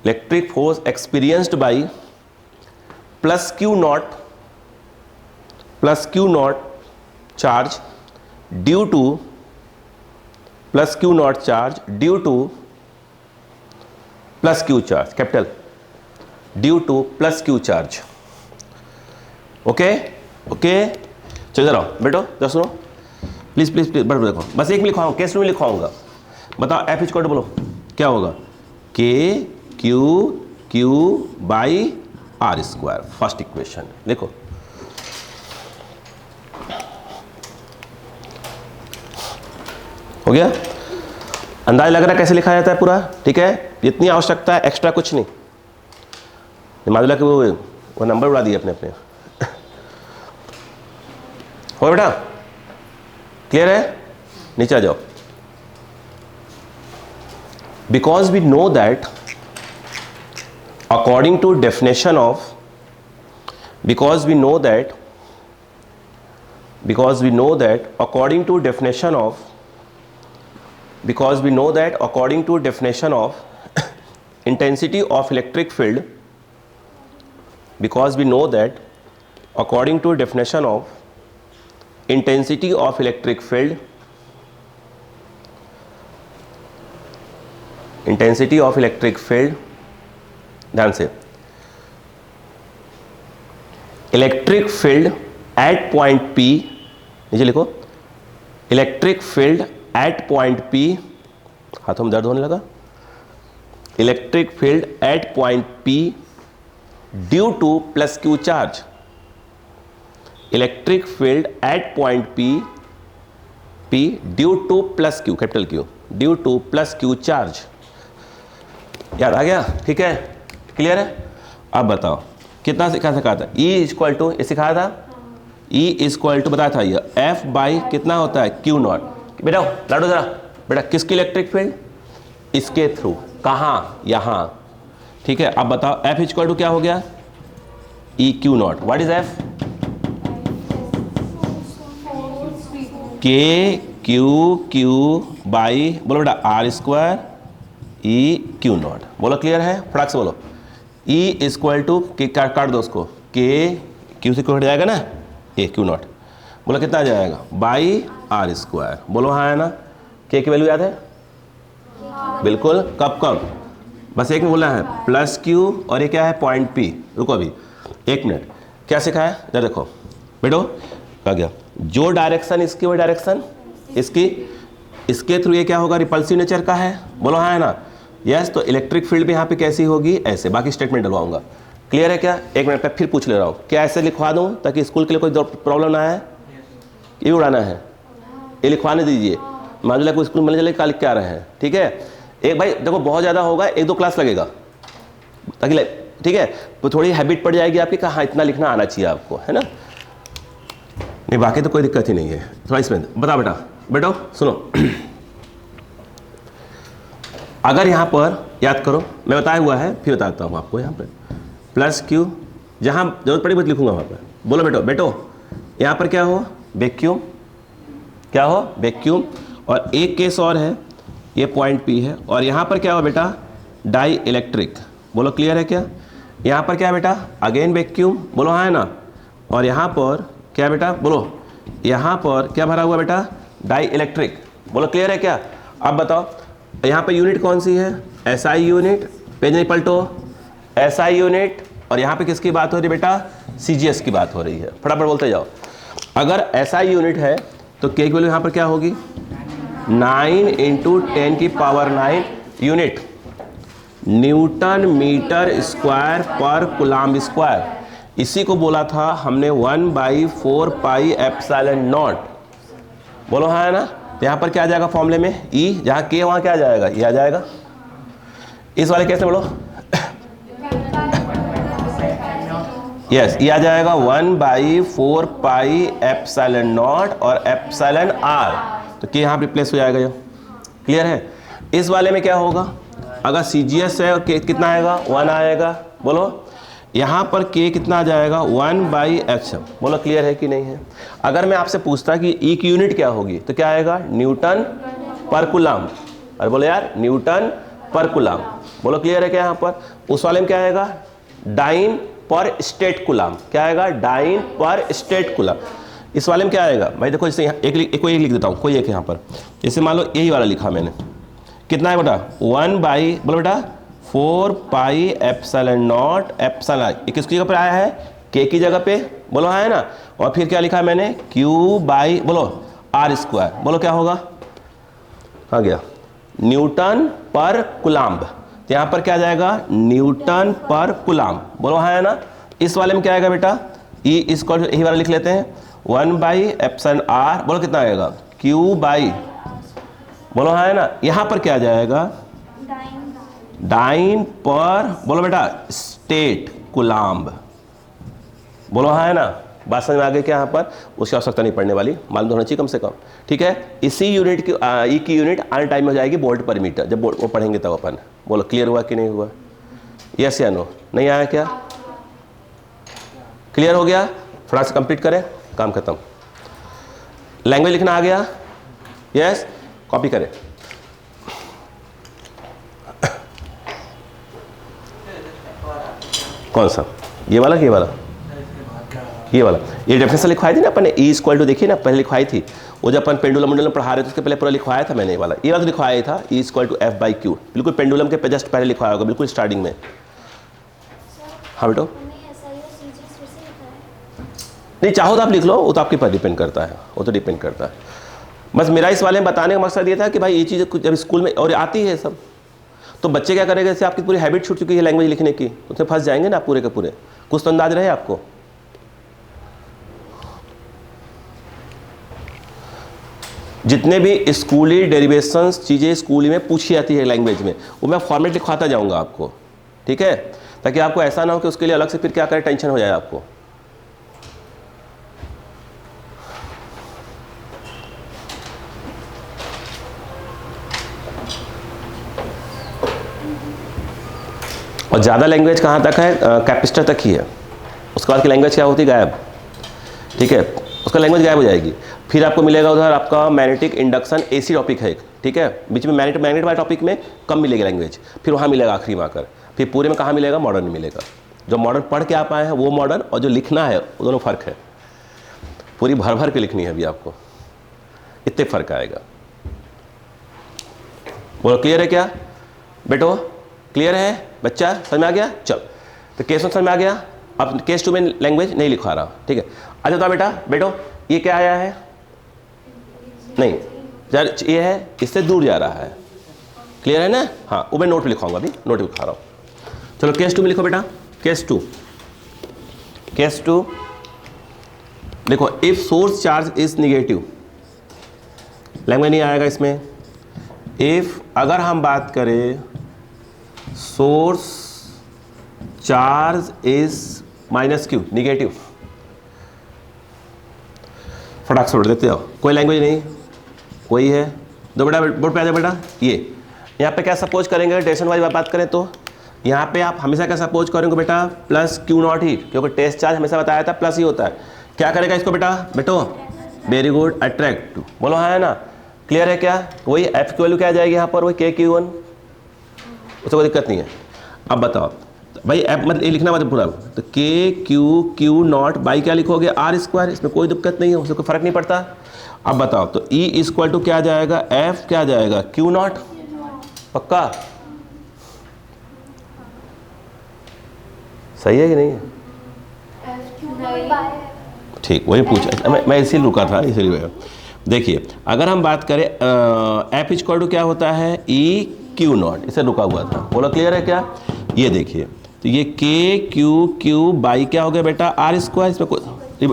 S1: electric force experienced by plus q naught charge due to plus q naught charge due to plus q charge, capital due to plus q charge. Okay चलो जरा बेटो जरा सुनो प्लीज बट देखो, बस एक में लिखवाऊंगा, केस में लिखवाऊंगा। बताओ एफ इक्वल टू, बोलो क्या होगा, k q by r square, first equation देखो। हो गया, अंदाज लग रहा है कैसे लिखा जाता है पूरा, ठीक है। जितनी आवश्यकता है, एक्स्ट्रा कुछ नहीं। मामला कि वो नंबर उड़ा दिए अपने हो बेटा, क्लियर है, नीचे आ जाओ। Because we know that according to definition of, because we know that according to definition of intensity of electric field, because we know that according to definition of intensity of electric field, ध्यान से, electric field at point P, नीचे लिखो, electric field at point P, हाथों में दर्द होने लगा, electric field at point P due two plus Q charge, electric field at point P due two plus Q, capital Q, due two plus Q charge. याद आ गया, ठीक है, clear है। अब बताओ कितना सिखाया था, E इक्वल टू, ये सिखाया था, E इक्वल टू बताया था ये F बाई कितना होता है Q नॉट। बेटा लाडो जरा, बेटा किसकी इलेक्ट्रिक फील्ड, इसके थ्रू, कहाँ, यहाँ, ठीक है। अब बताओ F इक्वल टू क्या हो गया, E Q naught, what is F, K q by बोलो बेटा r square E q naught. बोलो क्लियर है, फटाक से बोलो। ई इक्वल टू के काट दो उसको, के क्यू से क्यू हट जाएगा ना, ए क्यू नॉट। बोलो कितना आ जाएगा बाई आर स्क्वायर। बोलो हाँ है ना, के की वैल्यू याद है बिल्कुल। कब कब बस एक में बोलना है प्लस क्यू और ये क्या है पॉइंट पी। रुको अभी एक मिनट, क्या सिखाया जरा देखो बेटो, कहा गया जो डायरेक्शन इसकी वो डायरेक्शन इसकी, इसके थ्रू ये क्या होगा रिपल्सिव नेचर का है। बोलो हाँ है ना, यस। तो इलेक्ट्रिक फील्ड भी यहाँ पे कैसी होगी ऐसे, बाकी स्टेटमेंट डलवाऊंगा। क्लियर है क्या? एक मिनट पे फिर पूछ ले रहा हूँ, क्या ऐसे लिखवा दूँ ताकि स्कूल के लिए कोई प्रॉब्लम ना आए? ये उड़ाना है, ये लिखवाने दीजिए। मान लो कोई स्कूल में चले कल क्या रहे हैं, ठीक है। एक भाई देखो बहुत ज़्यादा होगा, एक दो क्लास लगेगा ताकि, ठीक है, तो थोड़ी हैबिट पड़ जाएगी आपकी, कहाँ इतना लिखना आना चाहिए आपको, है ना। नहीं बाकी तो कोई दिक्कत ही नहीं है। थोड़ा इसमें बता बेटा, बेटो सुनो अगर यहाँ पर याद करो, मैं बताया हुआ है फिर बताता हूँ आपको। यहाँ पर प्लस क्यू, जहाँ जरूरत पड़ी बस लिखूंगा वहाँ पर। बोलो बेटो, बेटो यहाँ पर क्या हो वैक्यूम, क्या हो वैक्यूम, और एक केस और है ये पॉइंट पी है, और यहाँ पर क्या हो बेटा डाई इलेक्ट्रिक। बोलो क्लियर है क्या? यहाँ पर क्या है बेटा अगेन वैक्यूम। बोलो हाँ है ना, और यहाँ पर क्या बेटा, बोलो यहाँ पर क्या भरा हुआ बेटा डाई इलेक्ट्रिक। बोलो क्लियर है क्या? अब बताओ यहाँ पर यूनिट कौन सी है? एसआई यूनिट, पेज नहीं पलटो, एसआई यूनिट। और यहाँ पे किसकी बात हो रही है बेटा? सीजीएस की बात हो रही है। फटाफट बोलते जाओ। अगर एसआई यूनिट है तो के की वैल्यू यहाँ पर क्या होगी 9 इंटू 10 की power 9 unit newton metre square पर कुलाम्ब स्क्वायर। इसी को बोला था हमने 1/4 पाई एप्सिलॉन नॉट। बोलो हाँ है ना। तो यहाँ पर क्या आ जाएगा फॉर्मूले में ई, जहाँ के वहाँ क्या आ जाएगा ये आ जाएगा। इस वाले कैसे बोलो यस, ये आ जाएगा 1/4 पाई एप्सिलॉन नॉट और एप्सिलॉन आर। तो के यहाँ रिप्लेस हो जाएगा। ये क्लियर है? इस वाले में क्या होगा अगर सीजीएस है और के कितना आएगा 1 आएगा। बोलो यहाँ पर के कितना आ जाएगा 1/h। बोलो क्लियर है कि नहीं है? अगर मैं आपसे पूछता कि ई की यूनिट क्या होगी तो क्या आएगा न्यूटन पर कुलाम्ब। अरे बोलो यार न्यूटन पर कुलाम्ब। बोलो क्लियर है क्या? यहाँ पर उस वाले में क्या आएगा डाइन पर स्टेट कुलाम्ब। क्या आएगा डाइन पर स्टेट कुलाम्ब। इस वाले में क्या आएगा भाई देखो, जैसे यहाँ एक लिख देता हूँ, कोई एक यहाँ पर जैसे मान लो यही वाला लिखा मैंने, कितना है बेटा 1 बोलो बेटा 4 pi epsilon naught epsilon r. ये किसकी जगह पर आया है के की जगह पे। बोलो हाँ है ना। और फिर क्या लिखा है मैंने क्यू बाई बोलो आर स्क्वायर। बोलो क्या होगा आ गया न्यूटन पर कुलाम्ब। तो यहाँ पर क्या आ जाएगा न्यूटन पर कुलाम्ब। बोलो हाँ है ना। इस वाले में क्या आएगा बेटा ई इसको यही वाला लिख लेते हैं 1/एप्सिलॉन आर। बोलो कितना आएगा क्यू बाई बोलो हाँ है ना। यहाँ पर क्या आ जाएगा डाइन पर बोलो बेटा स्टेट कुलाम्ब। बोलो हाँ है ना। बात समझ में आ गई क्या? यहाँ पर उसकी आवश्यकता नहीं पड़ने वाली, मालूम होना चाहिए कम से कम, ठीक है। इसी यूनिट की ई की यूनिट आने टाइम में हो जाएगी वोल्ट पर मीटर, जब वो पढ़ेंगे तब अपन। बोलो क्लियर हुआ कि नहीं हुआ? यस या नो? नहीं आया क्या? क्लियर हो गया? फटाक से कंप्लीट करें, काम खत्म। लैंग्वेज लिखना आ गया? यस, कॉपी करें। कौन सा? ये वाला कि ये वाला? ये वाला। ये डेफिनेशन लिखवाई थी ना अपन ने, ई इक्वल टू देखिए ना पहले लिखवाई थी, वो जब अपन पेंडुलम मंडलम पढ़ा रहे थे उसके पहले पूरा लिखवाया था मैंने। ये वाला तो लिखवाया था ई इक्वल टू F/Q, बिल्कुल पेंडुलम के जस्ट पहले लिखवाया होगा, बिल्कुल स्टार्टिंग में। हाँ बेटो नहीं चाहो तो आप लिख लो, वो तो आपके पर डिपेंड करता है, वो तो डिपेंड करता है। बस मेरा इस वाले में बताने का मकसद ये था कि भाई ये चीज़ जब स्कूल में और आती है सब, तो बच्चे क्या करेंगे, जैसे आपकी पूरी हैबिट छूट चुकी है लैंग्वेज लिखने की, उसमें फंस जाएंगे ना पूरे के पूरे। कुछ तो अंदाज रहे आपको। जितने भी स्कूली डेरिवेशंस चीज़ें स्कूली में पूछी जाती है लैंग्वेज में, वो मैं फॉर्मेट लिखवाता जाऊंगा आपको, ठीक है, ताकि आपको ऐसा ना हो कि उसके लिए अलग से फिर क्या करें, टेंशन हो जाए आपको। और ज़्यादा लैंग्वेज कहाँ तक है? कैपेसिटर तक ही है। उसके बाद की लैंग्वेज क्या होती है? गायब। ठीक है, उसका लैंग्वेज गायब हो जाएगी। फिर आपको मिलेगा उधर आपका मैग्नेटिक इंडक्शन एसी टॉपिक है एक, ठीक है, बीच में मैग्नेट वाले टॉपिक में कम मिलेगी लैंग्वेज, फिर वहाँ मिलेगा आखिरी में आकर, फिर पूरे में कहाँ मिलेगा, मॉडर्न में मिलेगा। जो मॉडर्न पढ़ के आप आए हैं वो मॉडर्न, और जो लिखना है वो दोनों फ़र्क है, पूरी भर भर के लिखनी है अभी आपको, इतने फ़र्क आएगा। बोलो क्लियर है क्या बेटो, क्लियर है बच्चा, समझ में आ गया? चल तो केस 1 समझ में आ गया। अब केस 2 में लैंग्वेज नहीं लिखवा रहा, ठीक है। अच्छा तो बेटा बेटो ये क्या आया है, नहीं यार ये है, इससे दूर जा रहा है, क्लियर है ना? हाँ वो मैं नोट पे लिखाऊंगा, अभी नोट पे लिखा रहा हूँ। चलो केस 2 में लिखो बेटा, केस 2 देखो, if source charge is negative, language नहीं आएगा इसमें। इफ अगर हम बात करें source charge is minus Q, negative, फटाक से उड़ देते हो, कोई लैंग्वेज नहीं, कोई है दो बेटा, बोर्ड पे आ जाओ बेटा। ये यहाँ पे क्या सपोज करेंगे, टेंशन वाइज बात करें तो यहाँ पे आप हमेशा क्या सपोज करेंगे बेटा, प्लस क्यू नॉट ही, क्योंकि टेस्ट चार्ज हमेशा बताया था प्लस ही होता है। क्या करेगा इसको बेटा, बेटो वेरी गुड, अट्रैक्ट, बोलो हाँ है ना, क्लियर है क्या? वही एफ की वैल्यू क्या आ जाएगी यहाँ पर, वही के क्यू वन, उससे कोई दिक्कत नहीं है। अब बताओ भाई एफ मतलब ये लिखना मतलब पूरा, तो के क्यू नॉट बाई क्या लिखोगे, आर स्क्वायर, इसमें कोई दिक्कत नहीं है, उससे कोई फर्क नहीं पड़ता। अब बताओ तो ई इक्वल टू क्या आ जाएगा, एफ क्या आ जाएगा, क्यू नॉट, पक्का सही है कि नहीं है? ठीक, वही पूछा मैं इसीलिए रुका था, इसीलिए। देखिए अगर हम बात करें एफ इक्वल टू क्या होता है, ई क्यू नॉट, इसे रुका हुआ था, बोला क्लियर है क्या? ये देखिए तो ये के क्यू बाई क्या हो गया बेटा, आर स्क्वायर, इसमें कोई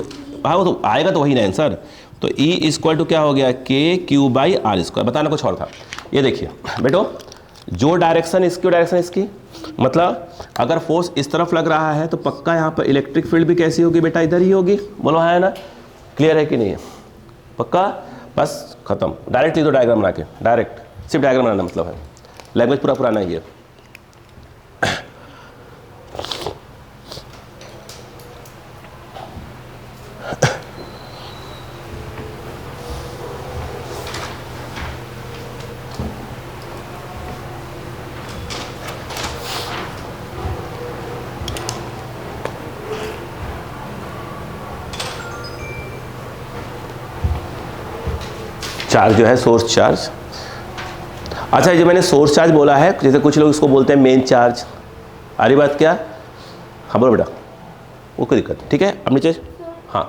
S1: हाँ वो तो आएगा तो वही ना आंसर। तो ई इक्वल टू क्या हो गया, के क्यू बाई आर स्क्वायर, बताना कुछ और था। ये देखिए बेटो, जो डायरेक्शन इसकी डायरेक्शन इसकी, मतलब अगर फोर्स इस तरफ लग रहा है तो पक्का यहाँ पर इलेक्ट्रिक फील्ड भी कैसी होगी बेटा, इधर ही होगी, बोलो है ना, क्लियर है कि नहीं है? पक्का, बस खत्म, डायरेक्ट लिख दो डायग्राम बना के, डायरेक्ट सिर्फ डायग्राम बनाना मतलब है, लैंग्वेज पूरा पुराना ही है। चार्ज जो है सोर्स चार्ज, अच्छा जो मैंने सोर्स चार्ज बोला है, जैसे कुछ लोग इसको बोलते हैं मेन चार्ज, आ रही बात क्या? हाँ बोलो बेटा, वो कोई दिक्कत, ठीक है। अब नीचे हाँ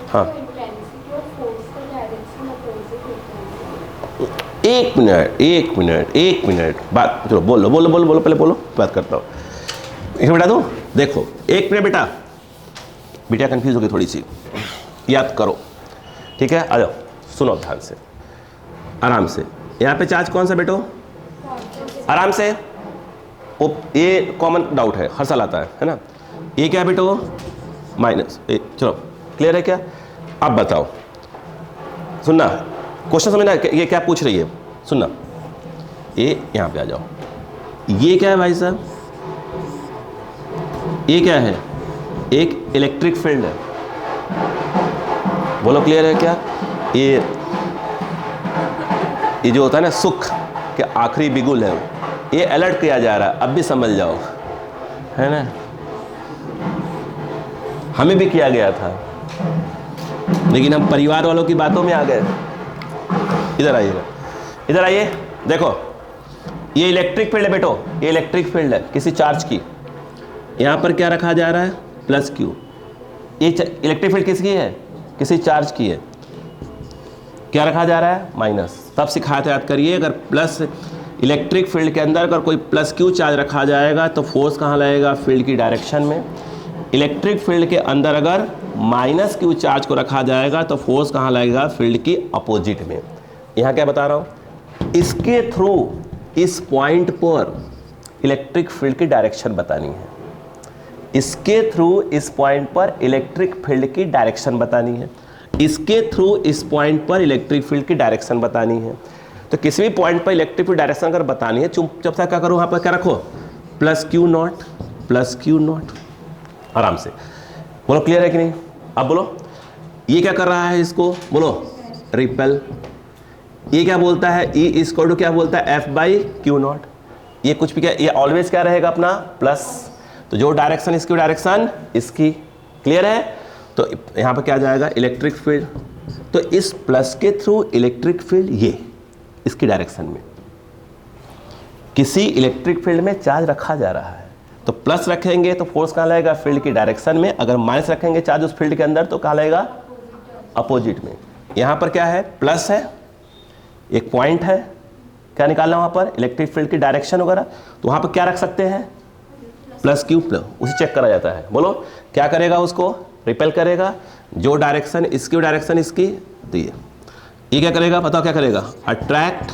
S1: हाँ, एक मिनट बात, चलो बोलो पहले बोलो, बात करता हूँ, इसमें बता दूँ। देखो एक मिनट बेटा, बेटा कंफ्यूज हो गई थोड़ी सी, याद करो, ठीक है, आ जाओ सुनो ध्यान से, आराम से। यहाँ पे चार्ज कौन सा बेटो, आराम से, वो ये कॉमन डाउट है, हर साल आता है ना। ये क्या है बेटो, माइनस, चलो क्लियर है क्या? अब बताओ, सुनना क्वेश्चन समझना, ये क्या पूछ रही है, सुनना, ये यहाँ पे आ जाओ, ये क्या है भाई साहब, ये क्या है, एक इलेक्ट्रिक फील्ड है, बोलो क्लियर है क्या? ये जो होता है ना सुख के आखिरी बिगुल है, ये अलर्ट किया जा रहा है, अब भी समझ जाओ, है ना, हमें भी किया गया था, लेकिन हम परिवार वालों की बातों में आ गए। इधर आइएगा, इधर आइए, देखो ये इलेक्ट्रिक फील्ड है बेटो, ये इलेक्ट्रिक फील्ड है किसी चार्ज की, यहाँ पर क्या रखा जा रहा है, प्लस क्यू। ये इलेक्ट्रिक फील्ड किसकी है, किसी चार्ज की है, क्या रखा जा रहा है, माइनस। तब सिखाया था, याद करिए, अगर प्लस इलेक्ट्रिक फील्ड के अंदर अगर कोई प्लस क्यू चार्ज रखा जाएगा तो फोर्स कहाँ लगेगा, फील्ड की डायरेक्शन में। इलेक्ट्रिक फील्ड के अंदर अगर माइनस क्यू चार्ज को रखा जाएगा तो फोर्स कहाँ लगेगा, फील्ड की अपोजिट में। यहाँ क्या बता रहा हूँ, इसके थ्रू इस पॉइंट पर इलेक्ट्रिक फील्ड की डायरेक्शन बतानी है, इसके थ्रू इस पॉइंट पर इलेक्ट्रिक फील्ड की डायरेक्शन बतानी है, इसके थ्रू इस पॉइंट पर इलेक्ट्रिक फील्ड की डायरेक्शन बतानी है। तो किसी भी पॉइंट पर इलेक्ट्रिक फील्ड डायरेक्शन अगर बतानी है, चुपचाप क्या करो, वहाँ पर क्या रखो, प्लस क्यू नॉट, आराम से। बोलो क्लियर है कि नहीं? अब बोलो ये क्या कर रहा है इसको, बोलो रिपेल। ये क्या बोलता है, ई इक्वल टू क्या बोलता है, एफ बाई क्यू नॉट। ये कुछ भी क्या, ये ऑलवेज क्या रहेगा अपना प्लस, तो जो डायरेक्शन इसकी डायरेक्शन इसकी, क्लियर है? तो यहां पर क्या जाएगा, इलेक्ट्रिक फील्ड, तो इस प्लस के थ्रू इलेक्ट्रिक फील्ड ये इसकी डायरेक्शन में, किसी इलेक्ट्रिक फील्ड में चार्ज रखा जा रहा है, तो प्लस रखेंगे तो फोर्स कहाँ लगेगा, फील्ड की डायरेक्शन में, अगर माइनस रखेंगे चार्ज उस फील्ड के अंदर तो कहाँ लगेगा, अपोजिट में। यहां पर क्या है, प्लस है, एक पॉइंट है, क्या निकालना वहां पर, इलेक्ट्रिक फील्ड की डायरेक्शन वगैरह, तो वहां पर क्या रख सकते हैं, प्लस क्यू प्लस, उसे चेक करा जाता है। बोलो क्या करेगा, उसको रिपेल करेगा, जो डायरेक्शन इसकी डायरेक्शन इसकी, तो ये क्या करेगा, बताओ क्या करेगा, अट्रैक्ट,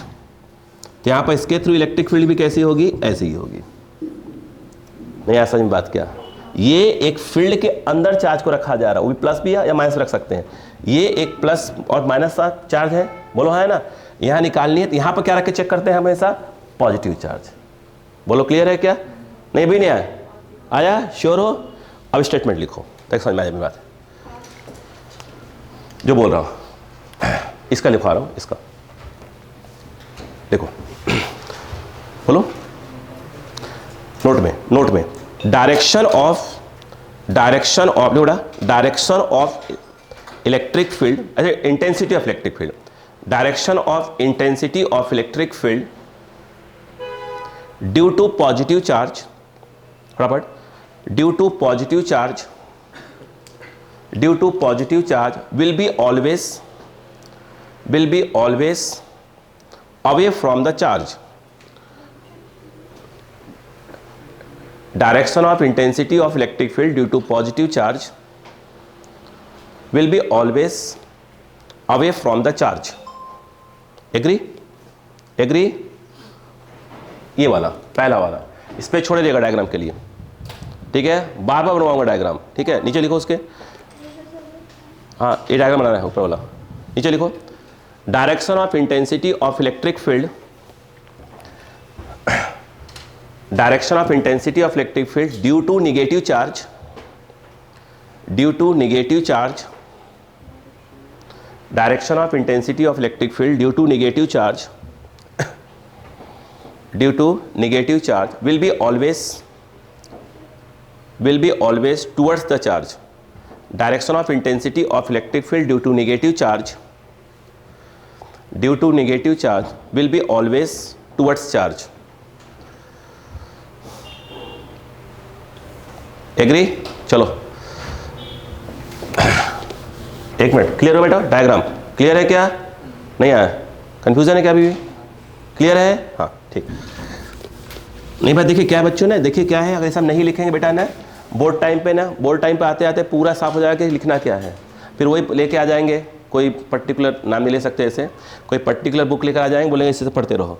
S1: तो यहां पर इसके थ्रू इलेक्ट्रिक फील्ड भी कैसी होगी, ऐसी ही होगी। नहीं आया समझ में बात क्या, ये एक फील्ड के अंदर चार्ज को रखा जा रहा है, वो भी प्लस भी है या माइनस रख सकते हैं, ये एक प्लस और माइनस का चार्ज है, बोलो है ना, यहां निकालनी है, तो यहां पर क्या रख के चेक करते हैं हमेशा, पॉजिटिव चार्ज। बोलो क्लियर है क्या, नहीं भी नहीं आया, आया श्योर हो? अब स्टेटमेंट लिखो, तक समझ में आया मेरी बात, जो बोल रहा हूं इसका लिखवा रहा हूं, इसका देखो, बोलो नोट में डायरेक्शन ऑफ इलेक्ट्रिक फील्ड, अच्छा intensity of electric field, direction of intensity of electric field due to positive charge, due to positive charge will be always away from the charge. Direction of intensity of electric field due to positive charge will be always away from the charge. Agree? ये वाला पहला वाला, इस पे छोड़ देगा diagram के लिए, ठीक है, बार बार बनवाऊंगा डायग्राम, ठीक है, नीचे लिखो उसके, हाँ ये डायग्राम बनाना है ऊपर वाला, नीचे लिखो, direction of intensity of electric field, direction of intensity of electric field due to negative charge, direction of intensity of electric field due to negative charge will be always towards the charge. Direction of intensity of electric field due to negative charge will be always towards charge. Agree? चलो एक minute, clear हो बेटा, diagram clear है क्या, नहीं आया, confusion है क्या अभी भी, क्लियर है? हाँ ठीक, नहीं भाई देखिए क्या बच्चों ने, देखिए क्या है, अगर सब नहीं लिखेंगे बेटा ना, बोर्ड टाइम पे आते आते पूरा साफ हो जाएगा कि लिखना क्या है, फिर वही लेके आ जाएंगे, कोई पर्टिकुलर नाम नहीं ले सकते, ऐसे कोई पर्टिकुलर बुक लेकर आ जाएंगे, बोलेंगे इसी से पढ़ते रहो,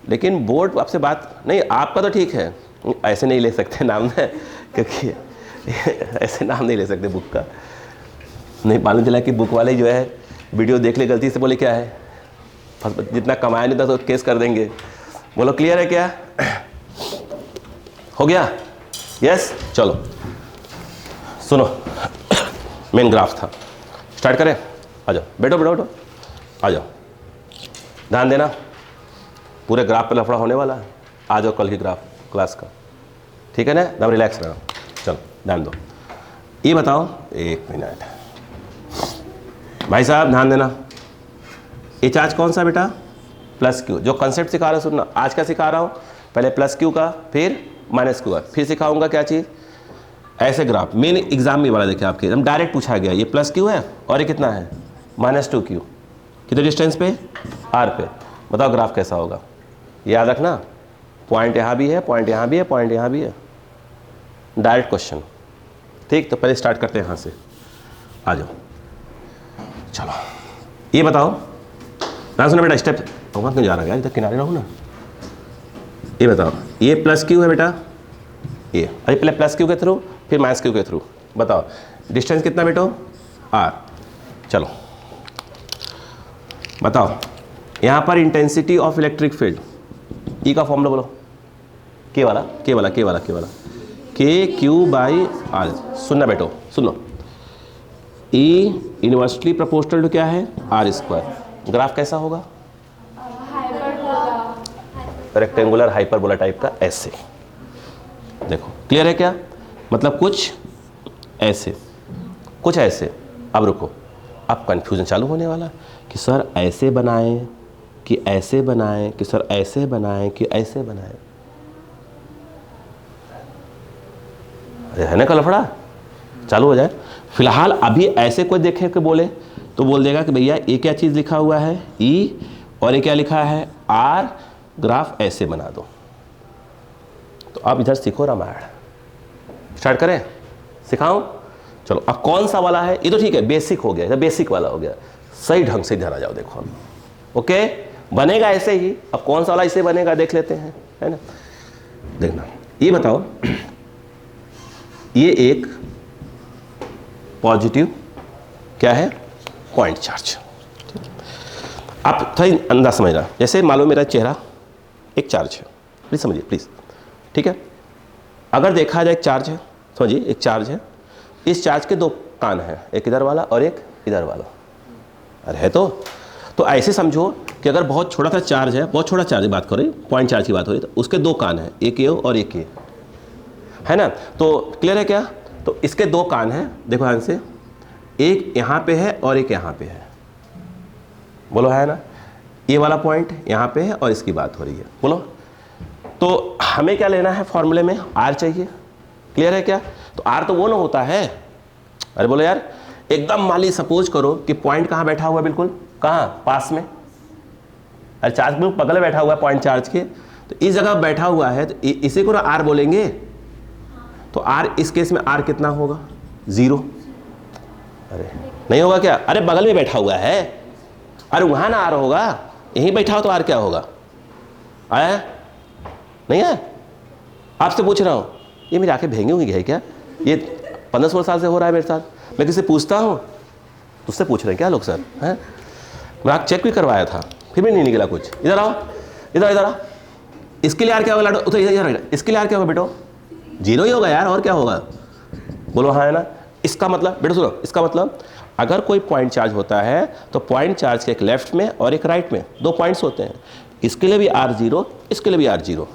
S1: लेकिन बोर्ड आपसे बात नहीं, आपका तो ठीक है, ऐसे नहीं ले सकते नाम ना, क्योंकि ऐसे नाम नहीं ले सकते बुक का, नहीं मालूम चला कि बुक वाले जो है वीडियो देख ले गलती से, बोले क्या है जितना कमाया नहीं था तो केस कर देंगे। बोलो क्लियर है क्या, हो गया? यस चलो सुनो, मेन ग्राफ था, स्टार्ट करें, आ जाओ, बैठो आ जाओ, ध्यान देना, पूरे ग्राफ पे लफड़ा होने वाला है, आ जाओ कल की ग्राफ क्लास का, ठीक है ना, एकदम रिलैक्स रहना, चलो ध्यान दो, ये बताओ, एक मिनट भाई साहब ध्यान देना, ये चार्ज कौन सा बेटा, प्लस क्यू, जो कंसेप्ट सिखा रहा हूँ सुनना, आज क्या सिखा रहा हूँ, पहले प्लस क्यू का, फिर माइनस क्यू का, फिर सिखाऊंगा क्या चीज़, ऐसे ग्राफ, मेन एग्जाम में वाला देखिए आपके एकदम डायरेक्ट पूछा गया, ये प्लस क्यू है और ये कितना है -2 क्यू, कितने डिस्टेंस पे, आर पे, बताओ ग्राफ कैसा होगा, याद रखना, पॉइंट यहाँ भी है, पॉइंट यहाँ भी है, पॉइंट यहाँ भी है, डायरेक्ट क्वेश्चन, ठीक, तो पहले स्टार्ट करते हैं यहाँ से, आ जाओ, चलो ये बताओ, ना सुनो बेटा, स्टेप वहाँ क्यों जा रहा है, इधर किनारे रहो ना, ये बताओ, ये प्लस क्यू है बेटा, ये अरे पहले प्लस क्यू के थ्रू फिर माइनस क्यू के थ्रू, बताओ डिस्टेंस कितना बेटो, आर, चलो बताओ, यहाँ पर इंटेंसिटी ऑफ इलेक्ट्रिक फील्ड, ई का फॉर्मूला बोलो, के वाला के क्यू बाई आर। सुनना बेटो सुनो, ई इनवर्सली प्रोपोर्शनल टू क्या है, आर स्क्वायर। ग्राफ कैसा होगा, रेक्टेंगुलर हाइपरबोला टाइप का, ऐसे। देखो क्लियर है क्या, मतलब कुछ ऐसे कुछ ऐसे। अब रुको, अब कंफ्यूजन चालू होने वाला कि सर ऐसे बनाएं कि ऐसे बनाएं, कि सर ऐसे बनाएं कि ऐसे बनाएं। अरे है ना कलफड़ा, चालू हो जाए। फिलहाल अभी ऐसे कोई देखे कि बोले तो बोल देगा कि भैया ये क्या चीज़ लिखा हुआ है, ई, और ये क्या लिखा है, आर, ग्राफ ऐसे बना दो। तो आप इधर सीखो रामायण, स्टार्ट करें, सिखाऊं? चलो अब कौन सा वाला है, ये तो ठीक है बेसिक हो गया, ये बेसिक वाला हो गया, सही ढंग से इधर आ जाओ। देखो ओके, बनेगा ऐसे ही। अब कौन सा वाला इसे बनेगा देख लेते हैं, है ना। देखना, ये बताओ, ये एक पॉजिटिव क्या है, पॉइंट चार्ज। आप थोड़ा अंदाज समझना, जैसे मान लो मेरा चेहरा एक चार्ज है, प्लीज समझिए प्लीज, ठीक है। अगर देखा जाए एक चार्ज है, समझिए एक चार्ज है, इस चार्ज के दो कान हैं, एक इधर वाला और एक इधर वाला। अरे है तो ऐसे समझो कि अगर बहुत छोटा सा चार्ज है, बहुत छोटा चार्ज की बात करें, पॉइंट चार्ज की बात हो रही, तो उसके दो कान हैं, एक ये और एक ये, है ना। तो क्लियर है क्या, तो इसके दो कान हैं, देखो ध्यान से, एक यहाँ पे है और एक यहाँ पे है, बोलो है ना। ये वाला पॉइंट यहाँ पे है और इसकी बात हो रही है, बोलो। तो हमें क्या लेना है, फॉर्मूले में आर चाहिए, क्लियर है क्या। तो आर तो वो ना होता है, अरे बोलो यार, एकदम माली सपोज करो कि पॉइंट कहाँ बैठा हुआ है, बिल्कुल कहाँ, पास में। अरे चार्ज बिल्कुल बगल में बैठा हुआ है पॉइंट चार्ज के, तो इस जगह बैठा हुआ है, तो इसी को ना आर बोलेंगे। तो आर, इस केस में आर कितना होगा, 0। अरे नहीं होगा क्या, अरे बगल में बैठा हुआ है, अरे वहाँ ना आर होगा, यहीं बैठा हो तो आर क्या होगा, आया नहीं आया। आपसे पूछ रहा हूँ, ये मेरी आंखें भेंगी होंगी है क्या, ये 15-16 साल से हो रहा है मेरे साथ, मैं किसी पूछता हूँ, तुझसे पूछ रहे हैं क्या लोग सर, हैं। मैं आँख चेक भी करवाया था, फिर भी नहीं निकला कुछ। इधर आओ, इधर इधर आओ, इसके लिए यार क्या होगा, उधर इधर, इसके लिए यार क्या होगा बेटो, 0 ही होगा यार, और क्या होगा, बोलो हाँ है ना। इसका मतलब बेटो सुनो, इसका मतलब अगर कोई पॉइंट चार्ज होता है तो पॉइंट चार्ज के एक लेफ्ट में और एक राइट में दो पॉइंट्स होते हैं, इसके लिए भी R0, इसके लिए भी R0।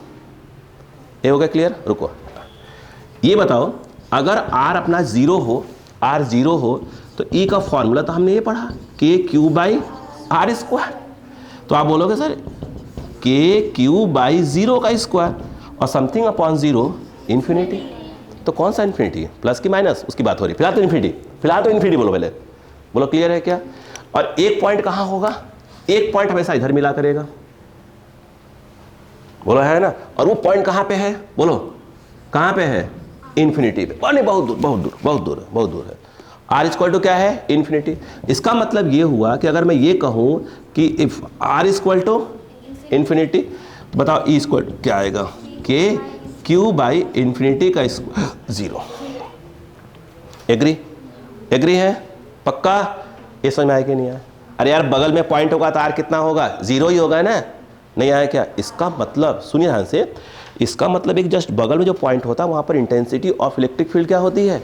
S1: ये हो गया क्लियर। रुको, ये बताओ, अगर R अपना 0 हो, R0 हो, तो E का फॉर्मूला तो हमने ये पढ़ा, KQ/R²। तो आप बोलोगे सर KQ/0 का स्क्वायर और समथिंग अपॉन 0 इन्फिनिटी। तो कौन सा इन्फिनिटी, प्लस की माइनस, उसकी बात हो रही है। फिलहाल तो इन्फिनिटी, फिलहाल तो इन्फिनिटी बोलो पहले, बोलो क्लियर है क्या। और एक पॉइंट कहाँ होगा, एक पॉइंट हमेशा इधर मिला करेगा, बोलो है ना। और वो पॉइंट कहाँ पे है, बोलो कहाँ पे है, इन्फिनिटी पे। नहीं, बहुत दूर बहुत दूर बहुत दूर है, बहुत दूर है। R इक्वल टू क्या है, इन्फिनिटी। इसका मतलब ये हुआ कि अगर मैं ये कहूँ कि if R equal to infinity, तो बताओ E इक्वल टू क्या आएगा, KQ/इन्फिनिटी का 0। एग्री, एग्री है पक्का। ये समझ में आया कि नहीं आया। अरे यार बगल में पॉइंट होगा तो R कितना होगा, 0 ही होगा ना। नहीं आया क्या, इसका मतलब सुनिए ध्यान से, इसका मतलब एक जस्ट बगल में जो पॉइंट होता है वहाँ पर इंटेंसिटी ऑफ इलेक्ट्रिक फील्ड क्या होती है,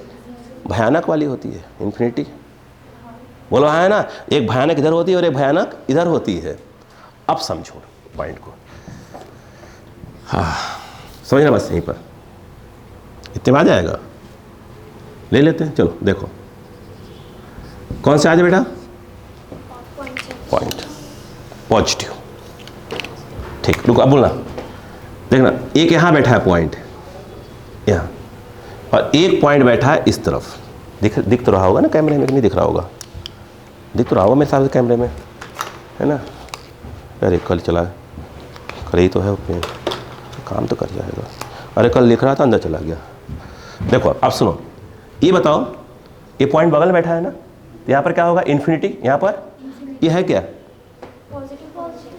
S1: भयानक वाली होती है, इन्फिनिटी। बोलो है ना, एक भयानक इधर होती है और एक भयानक इधर होती है। अब समझो पॉइंट को, हाँ समझना बस यहीं पर, इतने आ जाएगा। ले लेते हैं, चलो देखो कौन सा आज बेटा, पॉइंट पॉजिटिव। ठीक, रुको अब बोलना, देखना एक यहाँ बैठा है पॉइंट यहाँ, और एक पॉइंट बैठा है इस तरफ। दिख तो रहा होगा ना कैमरे में, नहीं दिख रहा होगा, दिख तो रहा होगा मेरे हिसाब से कैमरे में, है ना। अरे कल चला, कल ही तो है, ओके काम तो कर जाएगा। अरे कल लिख रहा था अंदर चला गया। देखो अब सुनो, ये बताओ, ये पॉइंट बगल में बैठा है ना, तो यहाँ पर क्या होगा, इन्फिनिटी। यहाँ पर ये है क्या,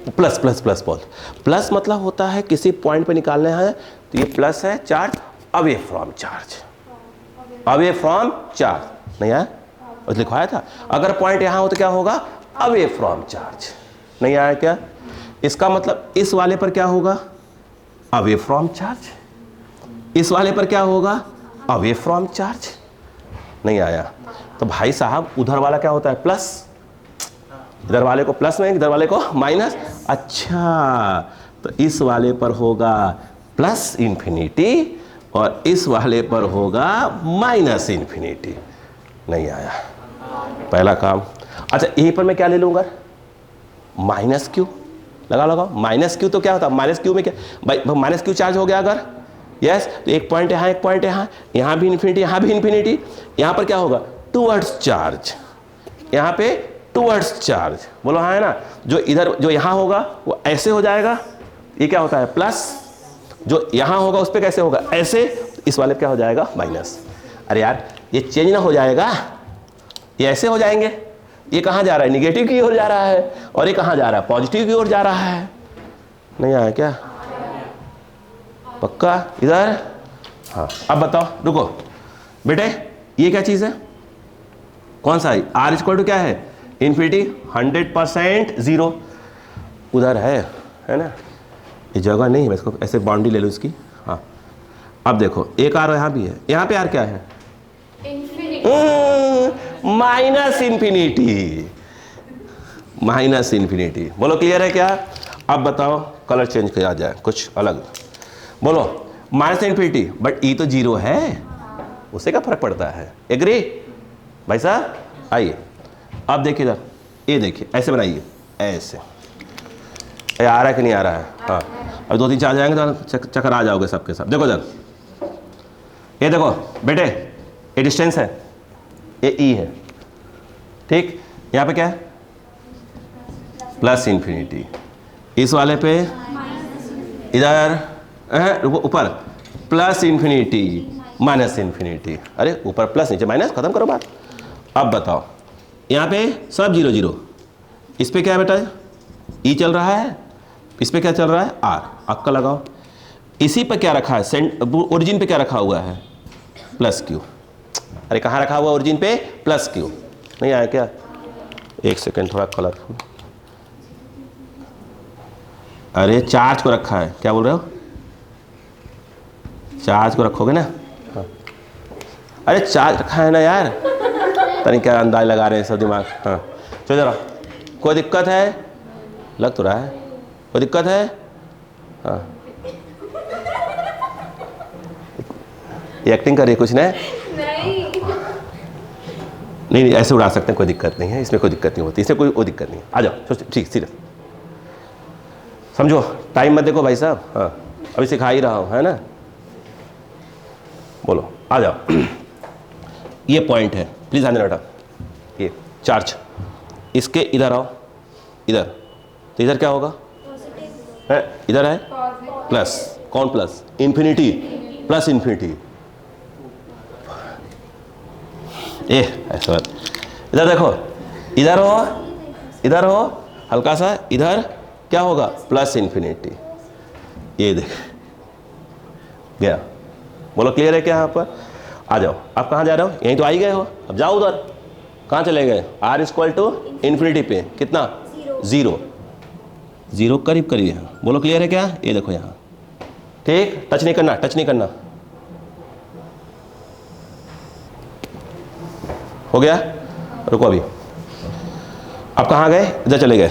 S1: plus plus plus plus plus मतलब होता है किसी पॉइंट पे निकालना है तो ये प्लस है, charge away from charge, away from charge. नहीं आया, और लिखवाया था। अगर पॉइंट यहाँ हो तो क्या होगा, अवे फ्रॉम चार्ज। नहीं आया क्या, इसका मतलब इस वाले पर क्या होगा, अवे फ्रॉम चार्ज। इस वाले पर क्या होगा, अवे फ्रॉम चार्ज। नहीं आया तो भाई साहब उधर वाला क्या होता है, प्लस, इधर वाले को प्लस में, इधर वाले को माइनस। अच्छा तो इस वाले पर होगा प्लस इन्फिनिटी और इस वाले पर होगा माइनस इन्फिनिटी। नहीं आया पहला काम। अच्छा यहीं पर मैं क्या ले लूँगा, माइनस क्यू लगाओ। माइनस क्यू तो क्या होता है, माइनस क्यू में क्या भाई, माइनस क्यू चार्ज हो गया अगर, यस तो एक पॉइंट यहाँ, एक पॉइंट यहाँ, यहाँ भी इन्फिनिटी, यहाँ भी इन्फिनिटी। यहाँ पर क्या होगा, टूवर्ड्स चार्ज, यहाँ पे टूवर्ड्स चार्ज। बोलो हाँ है ना, जो इधर जो यहाँ होगा वो ऐसे हो जाएगा, ये क्या होता है प्लस, जो यहाँ होगा उस पर कैसे होगा ऐसे, इस वाले क्या हो जाएगा माइनस। अरे यार ये चेंज ना हो जाएगा, ये ऐसे हो जाएंगे, ये कहाँ जा रहा है, निगेटिव की ओर जा रहा है, और ये कहाँ जा रहा है, पॉजिटिव की ओर जा रहा है। नहीं आया क्या, पक्का इधर। हाँ अब बताओ, रुको बेटे ये क्या चीज़ है, कौन सा है, आर इक्वल टू क्या है, इन्फिनिटी 100% जीरो। उधर है ना, ये जगह नहीं है, इसको ऐसे बाउंड्री ले लो इसकी। हाँ अब देखो एक आर यहाँ भी है, यहाँ पे आर क्या है, माइनस इन्फिनिटी, माइनस इन्फिनिटी। बोलो क्लियर है क्या। अब बताओ कलर चेंज किया जाए कुछ अलग, बोलो माइनस इन्फिनिटी बट ई तो जीरो है, उससे क्या फर्क पड़ता है, एग्री भाई साहब। आइए अब देखिए इधर, ये देखिए ऐसे बनाइए, ऐसे ये आ रहा है कि नहीं आ रहा है। हाँ अब 2 3 4 जाएंगे तो चक्कर आ जाओगे सबके सब। देखो इधर, ये देखो बेटे ये डिस्टेंस है, ये ई है, ठीक, यहाँ पे क्या है प्लस इन्फिनिटी, इस वाले पे इधर रुको ऊपर प्लस इन्फिनिटी माइनस इन्फिनिटी। अरे ऊपर प्लस नीचे माइनस, खत्म करो बात। अब बताओ यहाँ पे सब 0 0, इस पे क्या है बेटा, ई चल रहा है, इस पे क्या चल रहा है आर, अक्का लगाओ। इसी पे क्या रखा है, ओरिजिन पे क्या रखा हुआ है, प्लस क्यू। अरे कहाँ रखा हुआ ओरिजिन पे, प्लस क्यू। नहीं आया क्या, एक सेकेंड थोड़ा कलरफुल, अरे चार्ज को रखा है, क्या बोल रहे हो, चार्ज को रखोगे ना। हाँ अरे चार्ज रखा है ना यार, तनी क्या अंदाज लगा रहे हैं सब दिमाग। हाँ चलो जरा, कोई दिक्कत है, लग तो रहा है कोई दिक्कत है। हाँ ये एक्टिंग कर रही है कुछ नहीं ऐसे उड़ा सकते हैं, कोई दिक्कत नहीं है इसमें, कोई दिक्कत नहीं होती इसमें, कोई दिक्कत नहीं। आ जाओ सोचो, ठीक सीरियस समझो, टाइम मत देखो भाई साहब। हाँ अभी सिखा ही रहा हूँ है ना, बोलो आ जाओ। ये पॉइंट है, प्लीज ध्यान देना बेटा, ये चार्ज, इसके इधर आओ, इधर तो इधर क्या होगा है, इधर है प्लस, कौन प्लस, इन्फिनिटी, प्लस इन्फिनिटी। ऐसा इधर देखो, इधर हो हल्का सा, इधर क्या होगा प्लस इन्फिनिटी। ये देख गया, बोलो क्लियर है क्या, यहाँ पर आ जाओ। आप कहाँ जा रहे हो, यहीं तो आ ही गए हो, अब जाओ उधर, कहाँ चले गए, आर इक्वल टू इन्फिनिटी पे कितना, 0 0 करीब करीब है। बोलो क्लियर है क्या, ये देखो यहाँ, ठीक, टच नहीं करना, टच नहीं करना, हो गया। रुको अभी, अब कहाँ गए, इधर चले गए,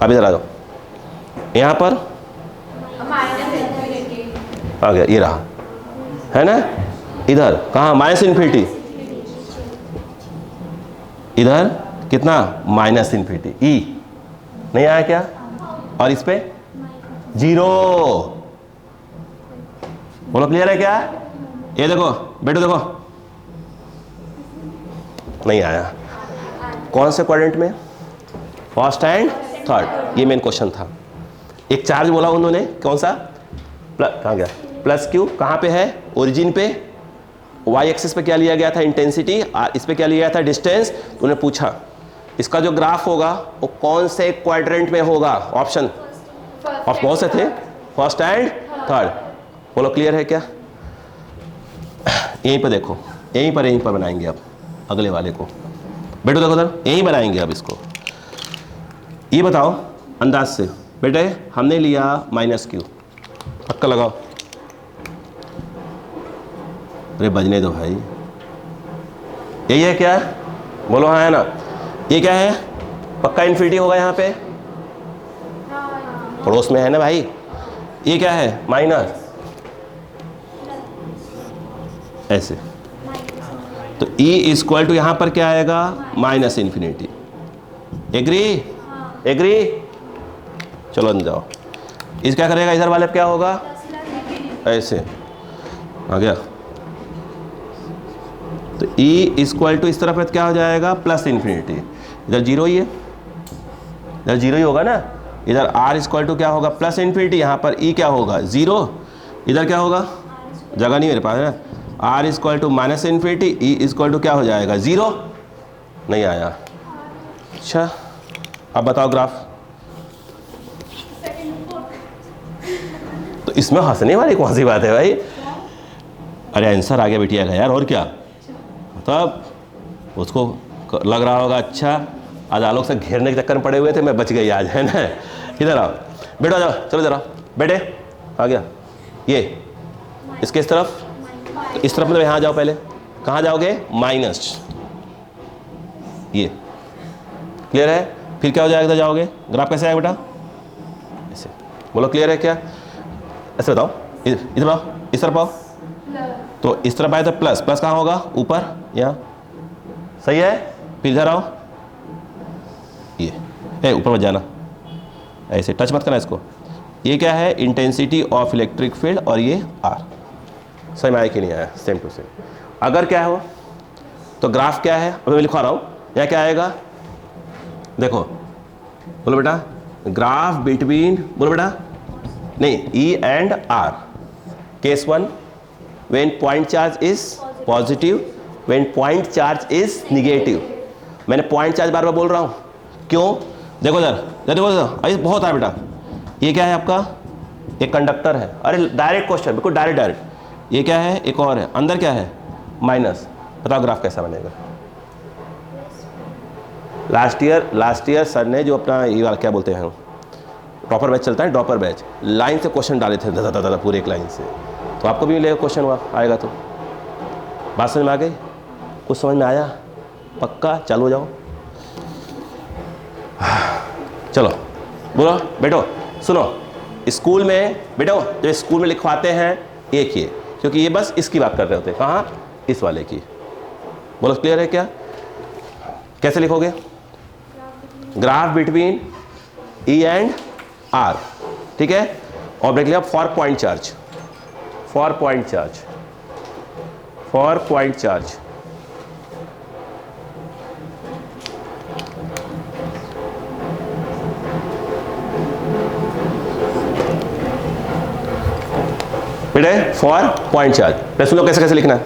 S1: अब इधर आ जाओ, यहाँ पर आ गया, ये रहा है ना, इधर कहाँ माइनस इन्फिनिटी, इधर कितना माइनस इन्फिनिटी, ई नहीं आया क्या, और इस पे 0। बोलो क्लियर है क्या, ये देखो बेटो देखो, नहीं आया, कौन से क्वाड्रेंट में, फर्स्ट एंड थर्ड, ये मेन क्वेश्चन था। एक चार्ज बोला उन्होंने, कौन सा, कहाँ गया, प्लस क्यू, कहाँ पे है, ओरिजिन पे, वाई एक्सिस पे क्या लिया गया था, इंटेंसिटी, इस पे क्या लिया गया था, डिस्टेंस। उन्हें पूछा इसका जो ग्राफ होगा वो कौन से क्वाड्रेंट में होगा, ऑप्शन और बहुत से थे, फर्स्ट एंड थर्ड। बोलो क्लियर है क्या, यहीं पर देखो, यहीं पर बनाएंगे अब अगले वाले को, बेटो देखो उधर, यहीं बनाएंगे अब इसको। ये बताओ अंदाज से बेटे, हमने लिया माइनस क्यू, पक्का लगाओ, अरे बजने दो भाई, यही है क्या? बोलो हाँ है ना? ये क्या है? पक्का इन्फिनिटी होगा यहाँ पे, पड़ोस में है ना भाई। ये क्या है? माइनस, ऐसे। तो E इक्वल टू यहाँ पर क्या आएगा? Minus infinity. एग्री? एग्री? चलो अंदर जाओ। इस क्या करेगा? इधर वाले क्या होगा? ऐसे आ गया। तो E इक्वल टू इस तरफ है क्या हो जाएगा? Plus infinity. इधर जीरो ही है, इधर जीरो ही होगा ना। इधर R इक्वल टू क्या होगा? Plus infinity. यहाँ पर E क्या होगा? जीरो। इधर क्या होगा? जगह नहीं मेरे पास है ना। R equal to minus infinity, E equal to क्या हो जाएगा? जीरो। नहीं आया। अच्छा अब बताओ ग्राफ। तो इसमें हंसने वाली कौन सी बात है भाई? अरे आंसर आ गया बिटिया का यार, और क्या। तब उसको लग रहा होगा अच्छा आज आलोक से घेरने के चक्कर में पड़े हुए थे, मैं बच गई आज, है ना। इधर आओ, बैठो, जाओ, चलो जरा बैठे। आ गया ये इसके इस तरफ, तो इस तरफ मतलब यहाँ जाओ। पहले कहाँ जाओगे? माइनस। ये क्लियर है? फिर क्या हो जाएगा? इधर जाओगे, ग्राफ कैसे आएगा बेटा? ऐसे। बोलो क्लियर है क्या? ऐसे बताओ, इधर आओ, इस तरफ आओ। तो इस तरफ आए तो प्लस, प्लस कहाँ होगा? ऊपर, यहाँ। सही है? फिर इधर आओ, ये ऊपर मत जाना, ऐसे टच मत करना इसको। ये क्या है? इंटेंसिटी ऑफ इलेक्ट्रिक फील्ड, और ये R। समझ में आया कि नहीं आया? Same to same. अगर क्या हो तो ग्राफ क्या है? अब मैं लिखवा रहा हूँ, यहाँ क्या आएगा? देखो, बोलो बेटा, ग्राफ बिटवीन, बोलो बेटा, नहीं, E and R। Case 1, when point charge is positive, when point charge is negative. मैंने पॉइंट चार्ज बार बार बोल रहा हूँ, क्यों? देखो इधर, देखो अरे बहुत है बेटा। ये क्या है आपका? एक कंडक्टर है। अरे डायरेक्ट क्वेश्चन, बिल्कुल डायरेक्ट। ये क्या है? एक और है। अंदर क्या है? माइनस। बताओ ग्राफ कैसा बनेगा? लास्ट ईयर सर ने जो अपना ये वाला क्या बोलते हैं, ड्रॉपर बैच चलता है, ड्रॉपर बैच, लाइन से क्वेश्चन डाले थे, दादा दादा पूरे एक लाइन से। तो आपको भी मिलेगा क्वेश्चन, हुआ आएगा तो। बात समझ में आ गई? कुछ समझ में आया? पक्का? चलो जाओ, चलो बोलो बैठो। सुनो, स्कूल में बैठो, जो स्कूल में लिखवाते हैं एक ये, क्योंकि ये बस इसकी बात कर रहे होते हैं। कहाँ? इस वाले की। बोलो क्लियर है क्या? कैसे लिखोगे? Graph between E and R, ठीक है। और ब्रेक लिया for point charge, for point charge, for point charge. बेटे फॉर पॉइंट चार्ज, सुन लो कैसे कैसे लिखना है।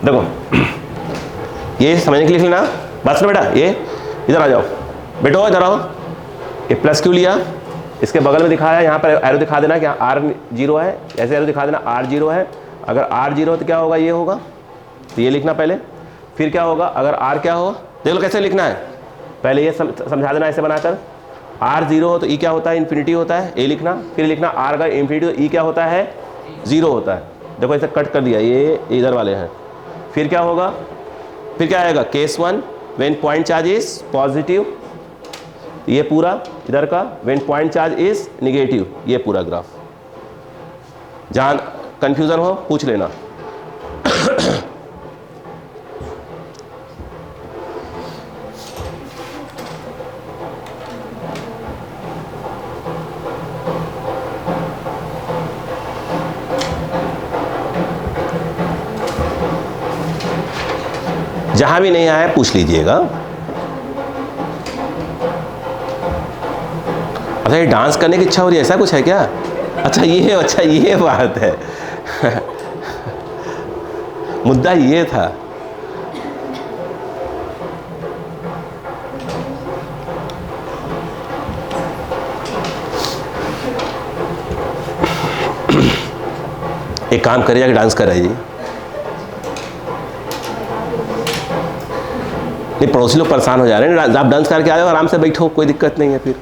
S1: देखो ये समझने के लिए लिख लेना। बात सुनो बेटा, ये इधर आ जाओ, बैठो इधर आओ। ये प्लस क्यों लिया? इसके बगल में दिखाया, यहाँ पर एरो दिखा देना कि R 0 है, ऐसे एरो दिखा देना R 0 है। अगर R 0 हो तो क्या होगा? ये होगा, तो ये लिखना पहले। फिर क्या होगा? अगर R क्या हो, देख लो कैसे लिखना है। पहले ये समझा देना ऐसे बनाकर। R 0 हो तो E क्या होता है? इन्फिनिटी होता है, ए लिखना। फिर लिखना R अगर इन्फिनिटी तो E क्या होता है? 0 होता है। देखो ऐसे कट कर दिया, ये इधर वाले हैं। फिर क्या होगा? फिर क्या आएगा? Case 1, when point charge is positive, ये पूरा इधर का, when point charge is negative, ये पूरा ग्राफ। जहां कंफ्यूजन हो पूछ लेना। जहां भी नहीं आया पूछ लीजिएगा। अच्छा ये डांस करने की इच्छा हो रही है, ऐसा कुछ है क्या? अच्छा ये बात है। मुद्दा ये था। एक काम करिए, जाके डांस कर रही। नहीं, पड़ोसी लोग परेशान हो जा रहे हैं। आप डांस करके आए हो, आराम से बैठो, कोई दिक्कत नहीं है। फिर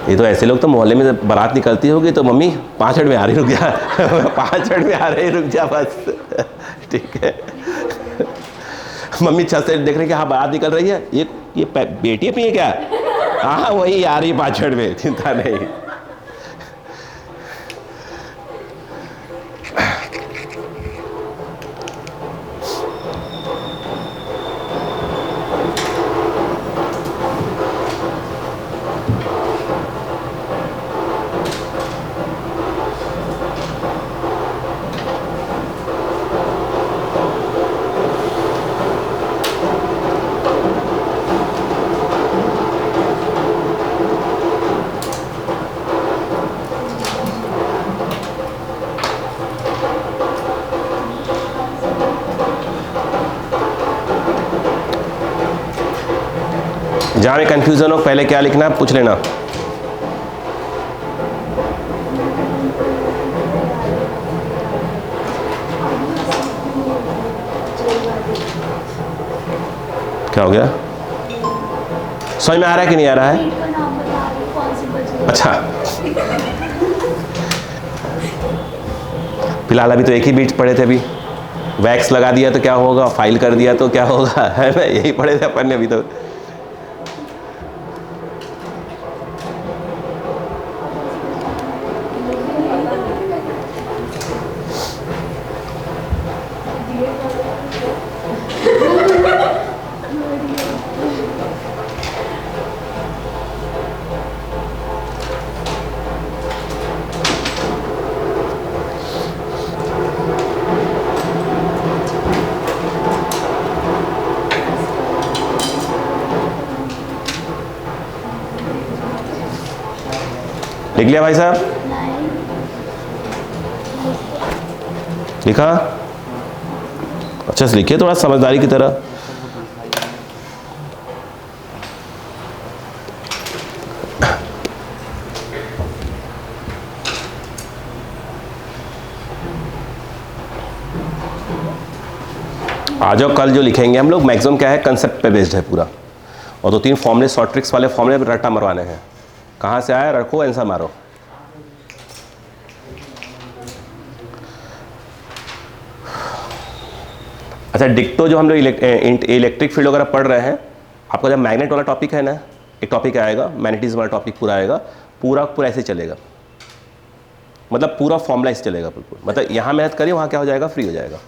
S1: ये तो ऐसे लोग तो मोहल्ले में बारात निकलती होगी तो मम्मी 5 मिनट में आ रही, रुक जा 5 मिनट में आ रही, रुक जा बस। ठीक है, मम्मी छत से देख रही कि हाँ बारात निकल रही है, ये बेटी अपनी है क्या? हाँ वही आ रही 5 मिनट में, चिंता नहीं। जहाँ में कंफ्यूजन हो पहले क्या लिखना पूछ लेना। क्या हो गया? समझ में आ रहा है कि नहीं आ रहा है? अच्छा, फिलहाल अभी तो एक ही बीट पढ़े थे, अभी वैक्स लगा दिया तो क्या होगा, फाइल कर दिया तो क्या होगा, है ना? यही पढ़े थे अपन ने अभी तो। लिख लिया भाई साहब? लिखा? अच्छा से लिखिए थोड़ा समझदारी की तरह। आ जाओ, कल जो लिखेंगे हम लोग मैक्सिमम क्या है, कंसेप्ट पे बेस्ड है पूरा, और 2-3 फॉर्मूले शॉर्ट ट्रिक्स वाले फॉर्मूले रट्टा मरवाने हैं। कहाँ से आया रखो, आंसर मारो। अच्छा, डिक्टो जो हम लोग इलेक्ट्रिक फील्ड वगैरह पढ़ रहे हैं, आपका जब मैग्नेट वाला टॉपिक है ना, एक टॉपिक आएगा मैग्नेटिज्म वाला टॉपिक पूरा आएगा, पूरा ऐसे चलेगा, मतलब पूरा फॉर्मूला ऐसे चलेगा बिल्कुल। मतलब यहाँ मेहनत करिए, वहाँ क्या हो जाएगा, फ्री हो जाएगा।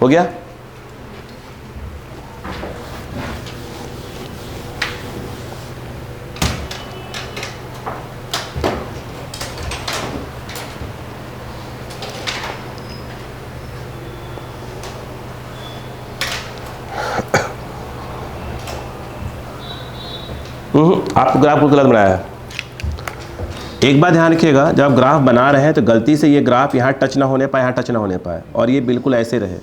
S1: हो गया? आपको ग्राफ को गलत बनाया है। एक बात ध्यान रखिएगा, जब आप ग्राफ बना रहे हैं तो गलती से ये ग्राफ यहाँ टच ना होने पाए, यहाँ टच ना होने पाए, और ये बिल्कुल ऐसे रहे,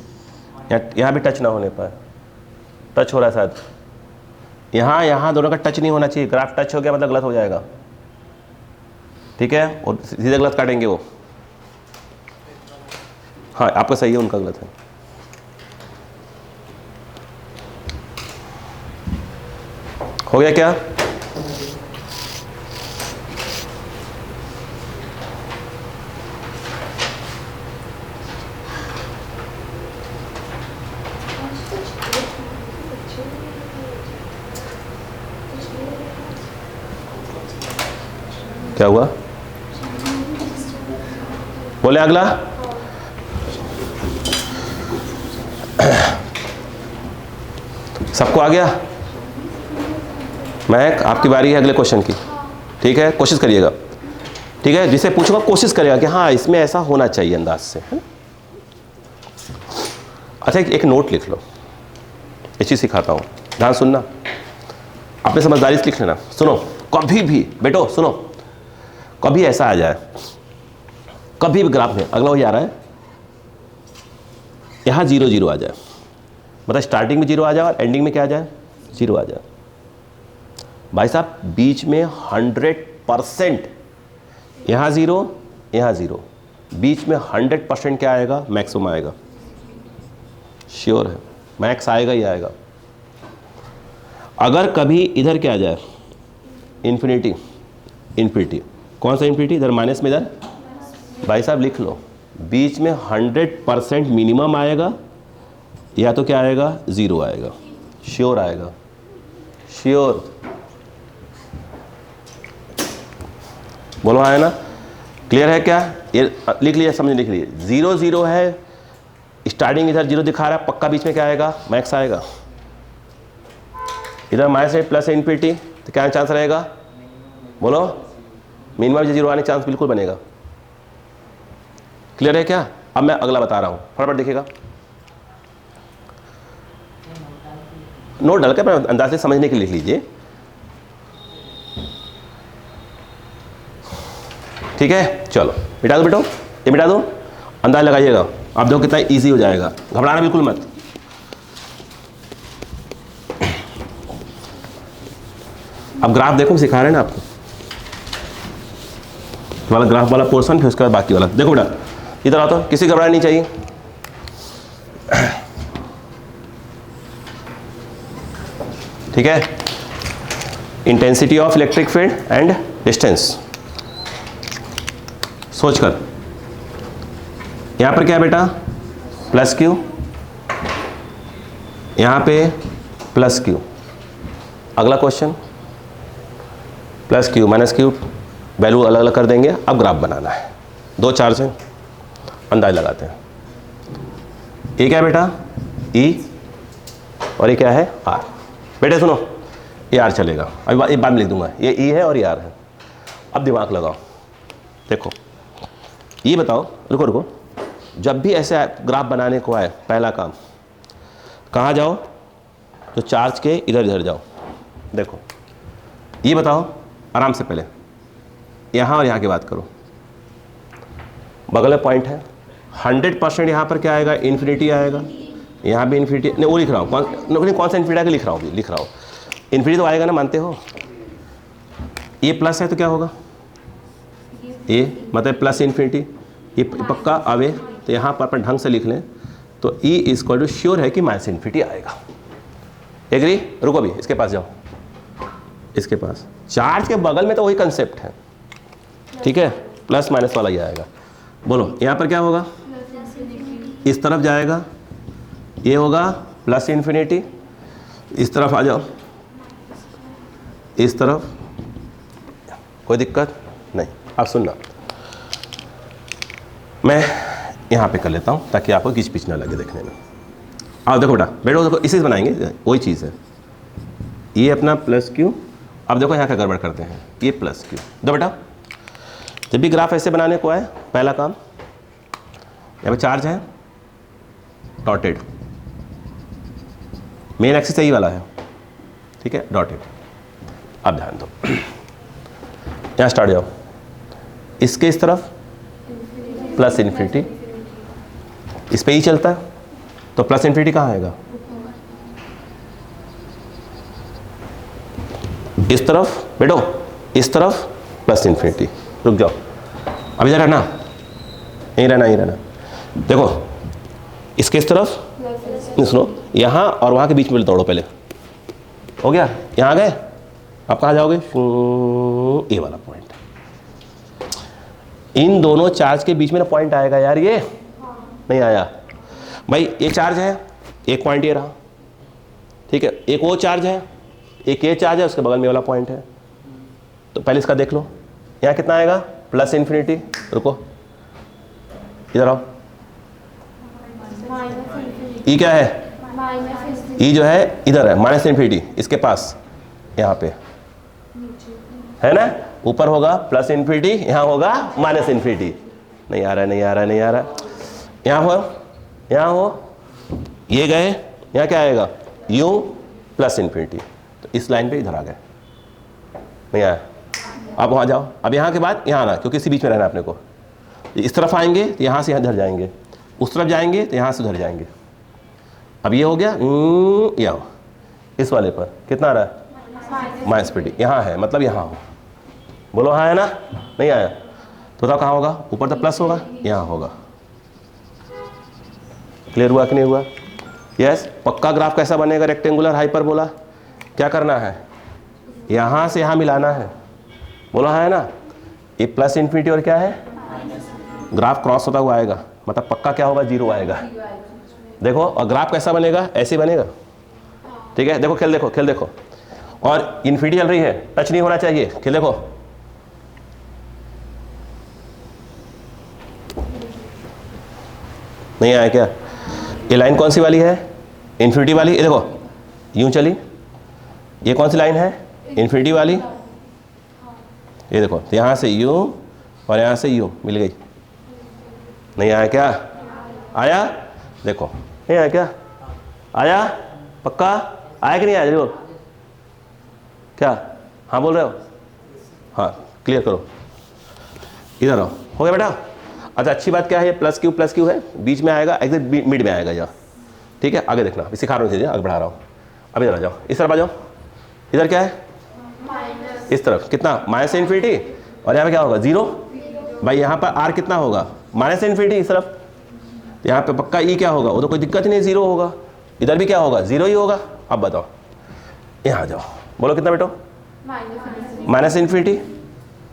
S1: यहाँ भी टच ना होने पाए। टच हो रहा है शायद, यहाँ दोनों का टच नहीं होना चाहिए। ग्राफ टच हो गया मतलब गलत हो जाएगा, ठीक है? और सीधे गलत काटेंगे वो। हाँ आपका सही है, उनका गलत है। हो गया क्या? क्या हुआ? बोले अगला। सबको आ गया? महक आपकी बारी है अगले क्वेश्चन की, ठीक है? कोशिश करिएगा, ठीक है? जिसे पूछूंगा कोशिश करेगा कि हाँ इसमें ऐसा होना चाहिए अंदाज से, है? अच्छा एक नोट लिख लो, ये चीज़ सिखाता हूँ, ध्यान सुनना, अपने समझदारी से लिख लेना। सुनो, कभी भी बेटो सुनो, कभी ऐसा आ जाए, कभी भी ग्राफ में अगला वही आ रहा है, यहाँ 0 0 आ जाए, मतलब स्टार्टिंग में 0 आ जाए और एंडिंग में क्या आ जाए, 0 आ जाए। भाई साहब बीच में 100%, यहाँ 0 यहाँ 0, बीच में 100% क्या आएगा, मैक्सिमम आएगा। श्योर है, मैक्स आएगा ही आएगा। अगर कभी इधर क्या आ जाए, इन्फिनिटी, इन्फिनिटी, कौन सा इन्फिनिटी, इधर माइनस में, इधर भाई साहब लिख लो, बीच में 100% मिनिमम आएगा या तो क्या आएगा, 0 आएगा, श्योर आएगा, श्योर, बोलो आया ना, क्लियर है क्या, ये लिख लीजिए, समझ लिख लीजिए, 0 0 है, स्टार्टिंग इधर 0 दिखा रहा है, पक्का बीच में क्या आएगा, मैक्स आएगा, इधर माइनस है प्लस है इन्फिनिटी, तो क्या चांस रहेगा, बोलो, मिनिमम 0 आने चांस बिल्कुल बनेगा, क्लियर है क्या। अब मैं अगला बता रहा हूं, फटाफट देखिएगा, नोट डाल के अपने अंदाज से समझने के लिए लिख लीजिए, ठीक है। चलो मिटा दो बेटो, ये मिटा दो, अंदाज लगाइएगा, आप देखो कितना इजी हो जाएगा, घबराना बिल्कुल मत। अब ग्राफ देखो, सिखा रहे हैं ना आपको, वाला ग्राफ वाला पोर्शन, फिर उसके बाद बाकी वाला देखो बेटा, इधर आओ तो, किसी घबराना नहीं चाहिए, ठीक है। Intensity of electric field and distance, सोचकर, यहां पर क्या है बेटा, प्लस क्यू, यहां पे प्लस क्यू, अगला question plus Q minus Q, value अलग अलग कर देंगे, अब ग्राफ बनाना है, 2 चार्ज हैं, अंदाज लगाते हैं, ये क्या है बेटा, ई, और ये क्या है, आर, बेटे सुनो, ये आर चलेगा, अभी एक बात में लिख दूंगा, ये ई है और ये आर है, अब दिमाग लगाओ, देखो ये बताओ, रुको रुको, जब भी ऐसे ग्राफ बनाने को आए, पहला काम कहाँ जाओ, तो चार्ज के इधर इधर जाओ, देखो ये बताओ आराम से, पहले यहाँ और यहाँ की बात करो, बगल में पॉइंट है, 100% यहाँ पर क्या आएगा, इन्फिनिटी आएगा, यहाँ भी इन्फिनिटी, नहीं वो लिख रहा हूँ, कौन सा इन्फिनिटी आएगा लिख रहा हूँ, इन्फिनिटी तो आएगा ना, मानते हो, ये प्लस है तो क्या होगा, ये मतलब प्लस इन्फिनिटी, ये पक्का आवे, तो यहाँ पर अपन ढंग से लिख लें, तो ई इक्वल टू श्योर है कि माइनस इन्फिनिटी आएगा, एग्री। रुको अभी इसके पास जाओ, इसके पास चार्ज के बगल में तो वही कंसेप्ट है, ठीक है, प्लस माइनस वाला ही आएगा, बोलो यहाँ पर क्या होगा, इस तरफ जाएगा, ये होगा प्लस इन्फिनिटी, इस तरफ आ जाओ, इस तरफ, कोई दिक्कत नहीं। अब सुनना, मैं यहाँ पे कर लेता हूँ ताकि आपको किच पिच ना लगे देखने में। आओ देखो बेटा, बैठो, देखो इसी से बनाएंगे, वही चीज़ है, ये अपना प्लस क्यू, अब देखो यहाँ क्या गड़बड़ करते हैं, ये प्लस क्यू, दो बेटा, जब भी ग्राफ ऐसे बनाने को आए, पहला काम, यहाँ पे चार्ज है डॉटेड, मेन एक्सिस यही वाला है, ठीक है, डॉटेड, अब ध्यान दो, यहाँ स्टार्ट जाओ, इसके इस तरफ प्लस इन्फिनिटी, इस पे ही चलता है, तो प्लस इन्फिनिटी कहाँ आएगा, इस तरफ बैठो, इस तरफ प्लस इन्फिनिटी, रुक जाओ, अब इधर रहना, यहीं रहना, यहीं रहना, देखो इसके इस तरफ, सुनो, यहाँ और वहाँ के बीच में दौड़ो, पहले हो गया, यहाँ आ गए, आप कहाँ जाओगे, ये वाला पॉइंट, इन दोनों चार्ज के बीच में ना पॉइंट आएगा यार, ये नहीं आया भाई, ये चार्ज है, एक पॉइंट ये रहा, ठीक है, एक वो चार्ज है, एक ये चार्ज है, उसके बगल में वाला पॉइंट है, तो पहले इसका देख लो, यहाँ कितना आएगा, प्लस इन्फिनिटी, रुको इधर आओ, ई क्या है, ई जो है इधर है, माइनस इन्फिनिटी, इसके पास यहाँ पे है ना, ऊपर होगा प्लस इन्फिनिटी, यहाँ होगा माइनस इन्फिनिटी, नहीं आ रहा, नहीं आ रहा, नहीं आ रहा, यहाँ हो, ये गए, यहाँ क्या आएगा, यू प्लस इन्फिनिटी, तो इस लाइन पे इधर आ गए, नहीं आया, अब वहाँ जाओ, अब यहाँ के बाद यहाँ आना, क्योंकि इसी बीच में रहना अपने को, इस तरफ आएंगे तो यहाँ से यहाँ इधर जाएंगे, उस तरफ जाएंगे तो यहाँ से उधर जाएंगे, अब ये हो गया, ये हो, इस वाले पर कितना आ रहा है, माइनस इन्फिनिटी, यहाँ है, मतलब यहाँ हो, बोलो हाँ है ना, नहीं आया, तो बताओ कहाँ होगा, ऊपर तो प्लस होगा, यहाँ होगा, क्लियर हुआ कि नहीं हुआ, यस। पक्का ग्राफ कैसा बनेगा, रेक्टेंगुलर हाइपरबोला, क्या करना है, यहाँ से यहाँ मिलाना है, बोला है ना। ये प्लस इन्फिनिटी और क्या है, ग्राफ क्रॉस होता हुआ आएगा, मतलब पक्का क्या होगा, जीरो आएगा। देखो, और ग्राफ कैसा बनेगा, ऐसे बनेगा, ठीक है। देखो खेल देखो, खेल देखो, और इन्फिनिटी चल रही है, टच नहीं होना चाहिए, खेल देखो। नहीं आया क्या, ये लाइन कौन सी वाली है, इन्फिनिटी वाली। ये देखो यूं चली, ये कौन सी लाइन है, इन्फिनिटी वाली। ये देखो यहाँ से यूं और यहाँ से यूं मिल गई। नहीं आया क्या, आया, देखो नहीं आया क्या, आया, पक्का आया कि नहीं आया, देखो क्या, हाँ बोल रहे हो, हाँ क्लियर करो, इधर आओ, हो गया बेटा। अच्छा अच्छी बात क्या है, ये प्लस क्यू है, बीच में आएगा, एग्जैक्ट मिड में आएगा यहाँ, ठीक है। आगे देखना, सिखा रहा हूँ चीज़ें, आगे बढ़ा रहा हूँ। अब इधर आ जाओ, इस तरफ आ जाओ, इधर क्या है, इस तरफ कितना, माइनस इन्फिनिटी, और यहाँ पे क्या होगा, जीरो। भाई यहाँ पर आर कितना होगा, माइनस इन्फिनिटी इस तरफ, यहाँ पे पक्का ई क्या होगा, वो तो कोई दिक्कत ही नहीं, जीरो होगा। इधर भी क्या होगा, जीरो ही होगा। अब बताओ, यहाँ आ जाओ, बोलो कितना बेटो, माइनस इन्फिनिटी,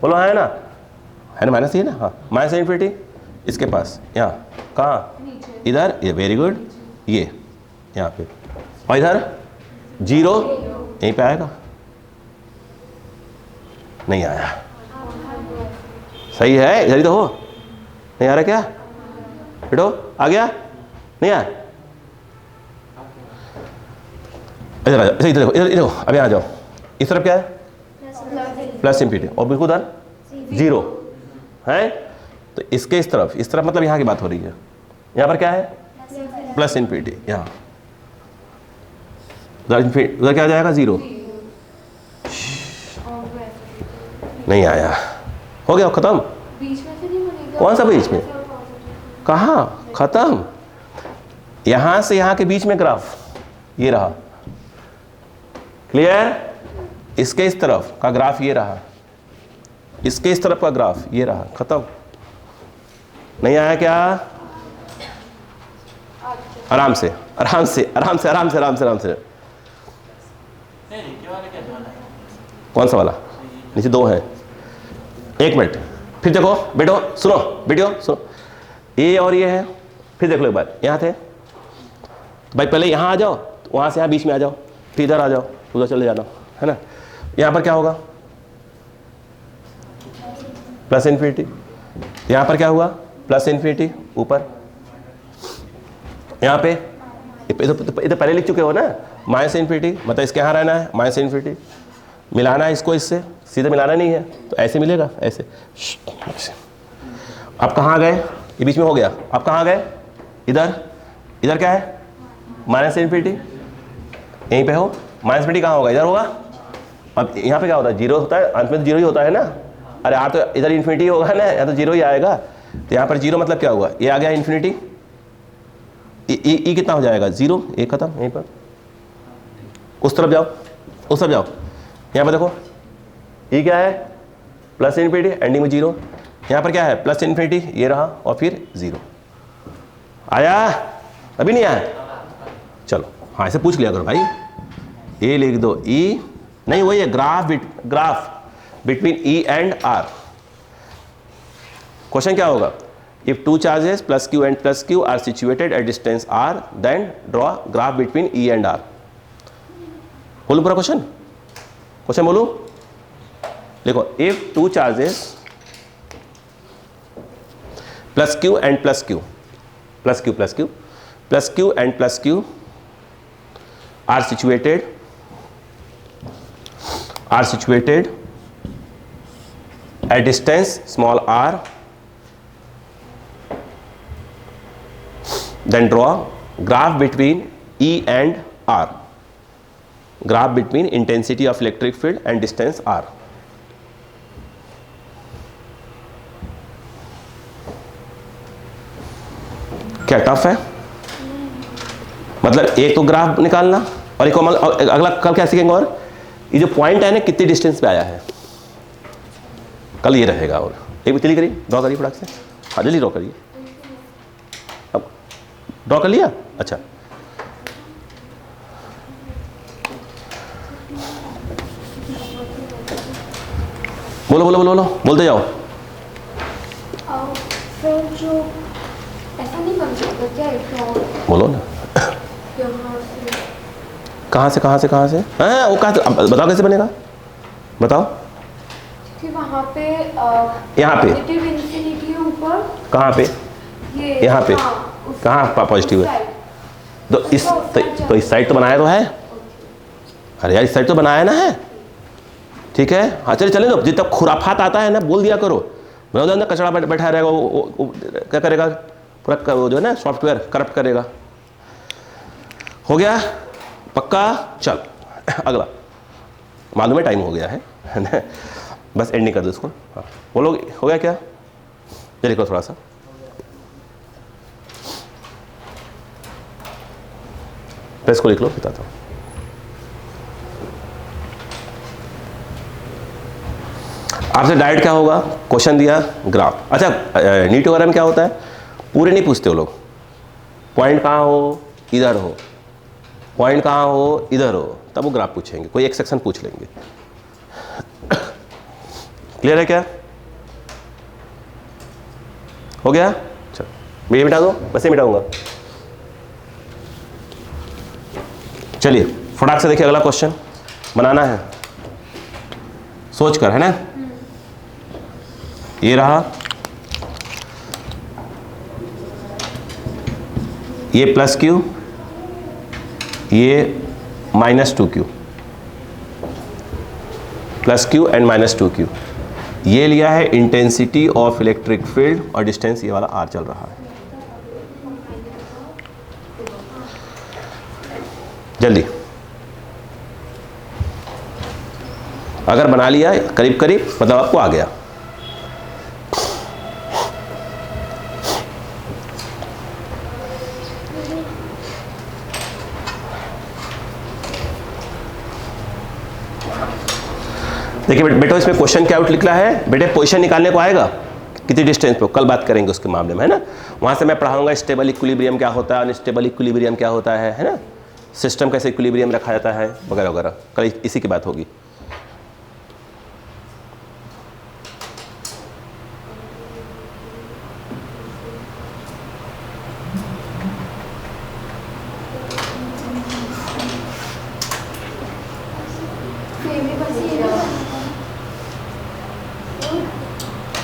S1: बोलो है ना माइनस ही है ना, हाँ माइनस इन्फिनिटी इसके पास, यहाँ कहाँ, इधर, ये वेरी गुड, ये यहाँ पे, और इधर जीरो, यहीं पे आएगा। नहीं आया, सही है, इधर ही तो हो, नहीं आ रहा क्या बेटो, आ गया, नहीं आया, इधर आ जाओ, इधर देखो, इधर देखो, अब यहाँ आ जाओ, इस तरफ क्या है, प्लस इन्फिनिटी, और बिल्कुल उधर जीरो है। तो इसके इस तरफ मतलब यहाँ की बात हो रही है, यहाँ पर क्या है, प्लस इन्फिनिटी, यहाँ उधर क्या आ जाएगा, जीरो। नहीं आया, हो गया खत्म। कौन सा बीच में, कहाँ खत्म, यहां से यहां के बीच में ग्राफ ये रहा, क्लियर। इसके इस तरफ का ग्राफ ये रहा, इसके इस तरफ का ग्राफ ये रहा, खत्म। नहीं आया क्या, आराम से आराम से आराम से आराम से आराम से आराम से। कौन सा वाला, नीचे दो है, एक मिनट, फिर देखो बेटो, सुनो वीडियो सुनो, ये और ये है, फिर देख लो एक बार, यहाँ थे भाई, पहले यहाँ आ जाओ, वहाँ से यहाँ बीच में आ जाओ, फिर इधर आ जाओ, उधर चले जाना, है ना। यहाँ पर क्या होगा, प्लस इन्फिनिटी, यहाँ पर क्या हुआ, प्लस इन्फिनिटी ऊपर, यहाँ पे इधर पहले लिख चुके हो ना, माइनस इन्फिनिटी, मतलब इसके यहाँ रहना है, माइनस इन्फिनिटी, मिलाना है इसको इससे, सीधे मिलाना नहीं है, तो ऐसे मिलेगा, ऐसे। अब कहाँ गए, ये बीच में हो गया, अब कहाँ गए, इधर, इधर क्या है, माइनस इन्फिनिटी, यहीं पे हो, माइनस इन्फिनिटी कहाँ होगा, इधर होगा। अब यहाँ पे क्या होता है, जीरो होता है, अंत में तो जीरो ही होता है ना, अरे यहाँ तो इधर इन्फिनिटी होगा ना, यहाँ तो जीरो ही आएगा, तो यहाँ पर जीरो मतलब क्या हुआ, ये आ गया इन्फिनिटी, ई कितना हो जाएगा, जीरो, ये खत्म, यहीं पर। उस तरफ जाओ, उस तरफ जाओ, यहाँ पर देखो, ये क्या है, प्लस इन्फिनिटी, एंडिंग में जीरो, यहाँ पर क्या है, प्लस इन्फिनिटी, ये रहा, और फिर जीरो। आया, अभी नहीं आया, चलो हाँ ऐसे पूछ लिया करो भाई, ये लिख दो, ई नहीं वही है, graph between E and R. Question क्या होगा, if two charges plus q and plus q are situated at distance r, then draw graph between E and R. बोलूं पूरा क्वेश्चन, क्वेश्चन बोलूं, देखो, if two charges plus q and plus q, plus q plus q, plus q and plus q are situated at distance small r, then draw graph between E and R, graph between intensity of electric field and distance r। क्या tough है, मतलब एक तो graph निकालना, और एक अगला कल क्या सीखेंगे, और ये जो पॉइंट है ना कितनी डिस्टेंस पे आया है, कल ये रहेगा। और एक भी जल्दी करिए, ड्रॉ करिए फटाक से, हाँ जल्दी ड्रॉ करिए। अब ड्रॉ कर लिया, अच्छा बोलो बोलो बोलो बोलो, बोलते जाओ।
S2: फिर जो ऐसा नहीं बन सकता क्या?
S1: बोलो ना, कहाँ से कहाँ से कहाँ से? हाँ वो कहाँ से, बताओ कैसे बनेगा, बताओ।
S2: कि वहाँ पे
S1: यहाँ पे
S2: पॉजिटिव इंफिनिटी है ऊपर।
S1: कहाँ पे?
S2: ये
S1: यहाँ पे
S2: हाँ,
S1: कहाँ पॉजिटिव है? तो इस साइड तो बनाया तो है। अरे यार इस साइड तो बनाया ना है, ठीक है। हाँ चले चले लो, जितना खुराफात आता है ना बोल दिया करो। मैं उधर ना कचरा बैठा रहेगा वो क्या करेगा, पूरा वो जो है ना सॉफ्टवेयर करप्ट करेगा। हो गया पक्का? चल अगला, मालूम है टाइम हो गया है ना, बस एंडिंग कर दो इसको। हाँ बोलो, हो गया क्या? ये लिखो थोड़ा सा, प्रेस को लिख लो, बताता हूँ। आपसे डायरेक्ट क्या होगा, क्वेश्चन दिया ग्राफ। अच्छा नीट वगैरह में क्या होता है, पूरे नहीं पूछते वो लोग, पॉइंट कहाँ हो, इधर हो, पॉइंट कहाँ हो, इधर हो, तब वो ग्राफ पूछेंगे, कोई एक सेक्शन पूछ लेंगे। क्लियर है क्या? हो गया? चलो ये मिटा दो, बस ये मिटाऊंगा। चलिए फटाक से देखिए, अगला क्वेश्चन बनाना है, सोच कर, है ना। ये रहा, ये प्लस क्यू, ये minus 2q, plus q and minus 2q। ये लिया है इंटेंसिटी ऑफ इलेक्ट्रिक फील्ड और डिस्टेंस ये वाला r चल रहा है। जल्दी, अगर बना लिया करीब करीब मतलब आपको आ गया। देखिए बेटो इसमें क्वेश्चन क्या आउट लिखा है बेटे, पोजीशन निकालने को आएगा कितनी डिस्टेंस पे, कल बात करेंगे उसके मामले में, है ना। वहां से मैं पढ़ाऊंगा स्टेबल इक्विलिब्रियम क्या होता है, अनस्टेबल इक्विलिब्रियम क्या होता है ना, सिस्टम कैसे इक्विलिब्रियम रखा जाता है वगैरह वगैरह, कल इसी की बात होगी।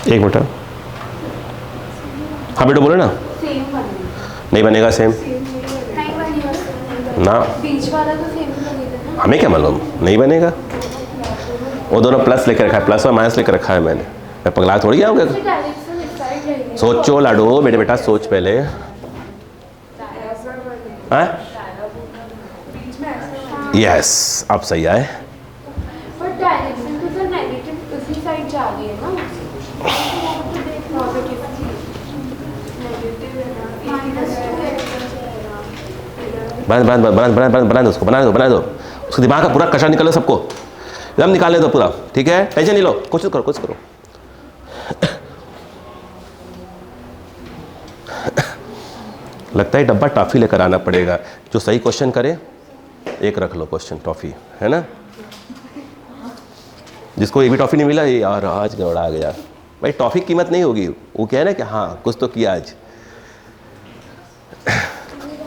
S1: एक मिनट, हाँ बेटो बोलो ना। नहीं बनेगा सेम ना,
S2: बीच वाला तो सेम लगेगा ना।
S1: हमें क्या मालूम, नहीं बनेगा। वो दोनों प्लस लेकर रखा है, प्लस और माइनस लेकर रखा है मैंने, मैं पगला थोड़ी आऊँगा। सोचो लाडो बेटे, बेटा सोच पहले। यस अब सही आए।
S2: पर डायरेक्शन तो सर नेगेटिव उसी साइड जा रही है ना,
S1: बना दो उसको, बना दो उसको, दिमाग का पूरा कचरा निकालो, सबको एकदम निकालने दो पूरा, ठीक है। टेंशन नहीं लो, कोशिश करो कोशिश करो। लगता है डब्बा टॉफी लेकर आना पड़ेगा, जो सही क्वेश्चन करे एक रख लो क्वेश्चन टॉफी, है ना। जिसको एक भी टॉफी नहीं मिला ये यार आज गड़बड़ा गया भाई, टॉफी की कीमत नहीं होगी, वो क्या है ना कि हाँ कुछ तो किया आज।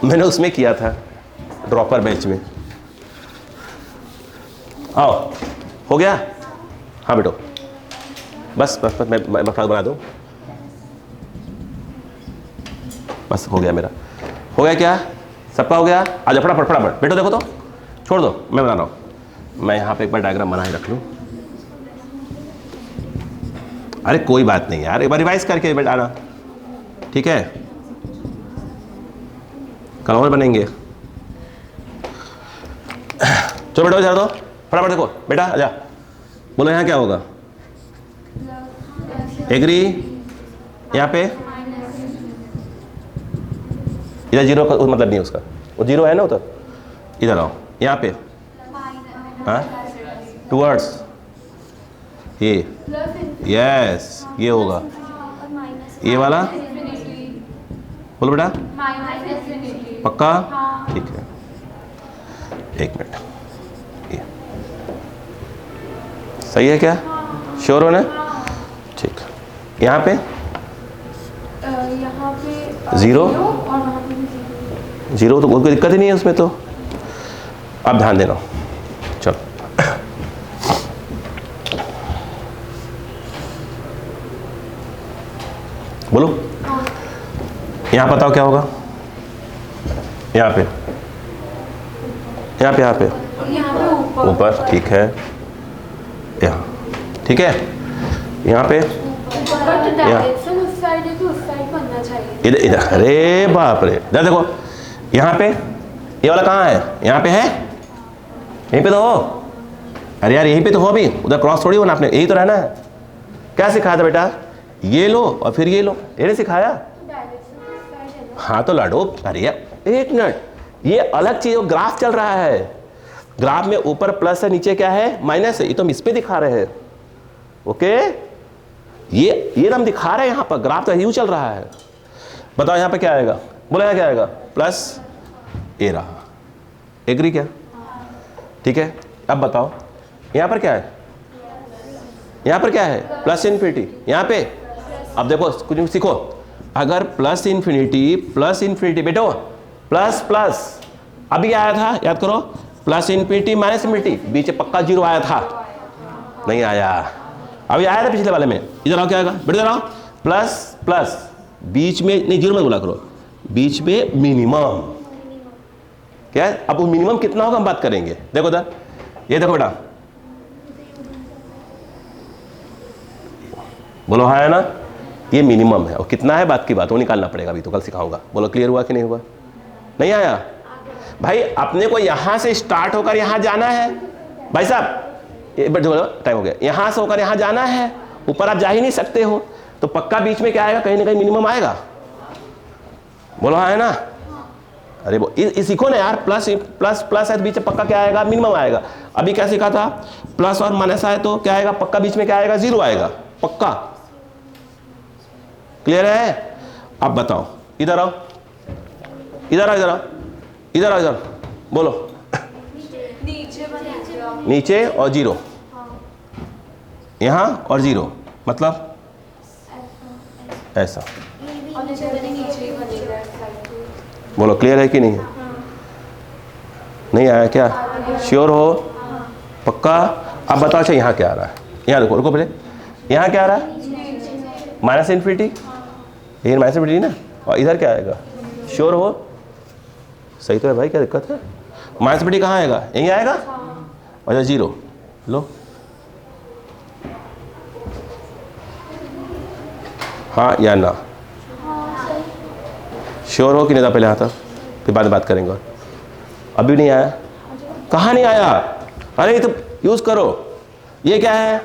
S1: मैंने उसमें किया था ड्रॉपर बैच में। आओ हो गया, हाँ बेटो बस बस बस मैं बना दूँ, बस हो गया मेरा, हो गया क्या सबका हो गया। आजा फटाफट फटाफट बेटो, देखो तो छोड़ दो, मैं बना रहा हूँ। मैं यहाँ पे एक बार डायग्राम बना ही रख लूँ। अरे कोई बात नहीं यार, एक बार रिवाइज करके बेटा आना, ठीक है। कल और बनेंगे। चलो बेटा जा दो फटाफट, देखो बेटा आजा, बोलो यहाँ क्या होगा। एग्री, यहाँ पे इधर जीरो का मतलब नहीं उसका, वो जीरो है ना उधर, इधर आओ यहाँ पे, हाँ टूवर्ड्स ये, यस ये होगा, ये वाला बोलो बेटा पक्का, ठीक है। एक मिनट, ये सही है क्या? श्योर हो ना? ठीक। यहाँ पे
S2: यहाँ पे
S1: 0
S2: और वहाँ पे भी 0।
S1: 0 तो कोई दिक्कत ही नहीं है उसमें तो। अब ध्यान देना, चलो बोलो। यहाँ बताओ क्या होगा? यहाँ पे
S2: यहाँ पे
S1: ऊपर, ठीक है, यहाँ, ठीक है, यहाँ पे
S2: बट डायरेक्शन उस साइड है तो उस साइड बनना चाहिए।
S1: इधर इधर, अरे बाप रे, इधर देखो, यहाँ पे ये वाला कहाँ है? यहाँ पे है, यहीं पे तो हो। अरे यार यहीं पे तो हो, अभी उधर क्रॉस थोड़ी होना, आपने यही तो रहना है। क्या सिखाया था बेटा? ये लो और फिर ये लो, ये नहीं सिखाया?
S2: डायरेक्शन उस साइड है ना।
S1: हाँ तो लड़ो। अरे यार एक मिनट, ये अलग चीज, ग्राफ चल रहा है, ग्राफ में ऊपर प्लस है, नीचे क्या है? माइनस है। ये तो हम इस पे दिखा रहे हैं, ओके? ये हम दिखा रहे हैं, यहाँ पर ग्राफ तो यूं चल रहा है। बताओ यहाँ पे क्या आएगा? बोलो यहाँ क्या आएगा? प्लस ए रहा, एग्री क्या? ठीक है, अब बताओ यहाँ पर क्या है? यहाँ पर क्या है? Plus infinity. यहाँ पे अब देखो कुछ सीखो, अगर प्लस इन्फिनिटी बेटो, प्लस प्लस, अभी आया था याद करो, प्लस इन्फिनिटी माइनस इन्फिनिटी, बीच में पक्का 0 आया था, नहीं आया? अभी आया था पिछले वाले में। इधर आओ, क्या आएगा बेटा? इधर आओ, प्लस प्लस, बीच में नहीं 0 मत बोला करो, बीच में मिनिमम। क्या है? अब वो मिनिमम कितना होगा हम बात करेंगे। देखो इधर, ये देखो बेटा, बोलो हाँ है ना, ये मिनिमम है, और कितना है बात की बात, वो निकालना पड़ेगा, अभी तो कल सिखाऊंगा। बोलो क्लियर हुआ कि नहीं हुआ? नहीं आया भाई? अपने को यहां से स्टार्ट होकर यहां जाना है भाई साहब, टाइम हो गया, यहां से होकर यहां जाना है, ऊपर आप जा ही नहीं सकते हो, तो पक्का बीच में क्या आएगा? कहीं ना कहीं मिनिमम आएगा। बोलो हाँ है ना? अरे वो सीखो ना यार, प्लस प्लस प्लस है तो बीच में पक्का क्या आएगा? मिनिमम आएगा। अभी क्या सीखा था? प्लस और माइनस आए तो क्या आएगा? पक्का बीच में क्या आएगा? 0 आएगा, पक्का। क्लियर है? अब बताओ, इधर आओ, इधर आओ, इधर आओ, इधर आओ, इधर बोलो, नीचे और 0, यहां और 0, मतलब ऐसा। बोलो क्लियर है कि नहीं है? नहीं आया क्या? श्योर हो? पक्का? अब बताओ अच्छा यहाँ क्या आ रहा है? यहाँ देखो, रुको पहले, यहाँ क्या आ रहा है? माइनस इन्फिनिटी, ये माइनस इन्फिनिटी ना, और इधर क्या आएगा? श्योर हो? सही तो है भाई, क्या दिक्कत है? माइनस इन्फिनिटी कहाँ आएगा? यहीं आएगा, और 0 लो, हाँ या ना? श्योर हो कि नहीं था? पहले आता, फिर बाद में बात करेंगे। अभी नहीं आया? कहाँ नहीं आया? अरे ये तो यूज करो, ये क्या है?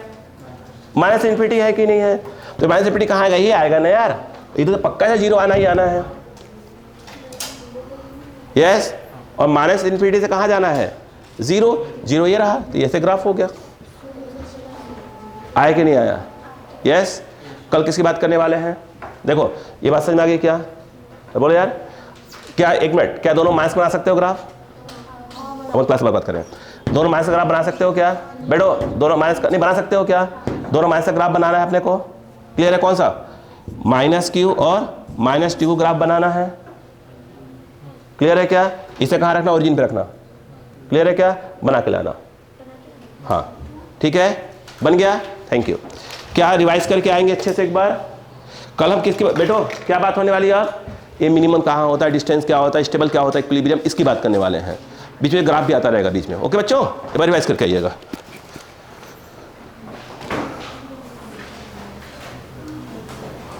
S1: माइनस इन्फिनिटी है कि नहीं है? तो माइनस इन्फिनिटी कहाँ आएगा? ये आएगा ना यार, इधर तो पक्का है 0 आना ही आना है। यस, और माइनस इन्फिनिटी से कहाँ जाना है? 0, 0 ये रहा, तो ऐसे ग्राफ हो गया। आया कि नहीं आया? यस। कल किसकी बात करने वाले हैं? देखो ये बात समझ में आ गई क्या? तो बोलो यार, क्या एक मिनट, क्या दोनों माइनस बना सकते हो ग्राफ? हम क्लास में बात करें, दोनों माइनस का ग्राफ बना सकते हो क्या? बेटो दोनों माइनस का नहीं बना सकते हो क्या? दोनों माइनस का ग्राफ बनाना है अपने को, क्लियर है? कौन सा? -q और -2 ग्राफ बनाना है, क्लियर है क्या? इसे कहाँ रखना? ओरिजिन पे रखना, क्लियर है क्या? बना के लाना, हाँ ठीक है, बन गया, थैंक यू। क्या रिवाइज करके आएंगे अच्छे से एक बार? कल हम किसकी बेटो क्या बात होने वाली है? ये मिनिमम कहाँ होता है, डिस्टेंस क्या होता है, स्टेबल क्या होता है, इक्विलिब्रियम, इसकी बात करने वाले हैं। बीच में ग्राफ भी आता रहेगा बीच में, ओके बच्चों? एक बार रिवाइज करके आइएगा।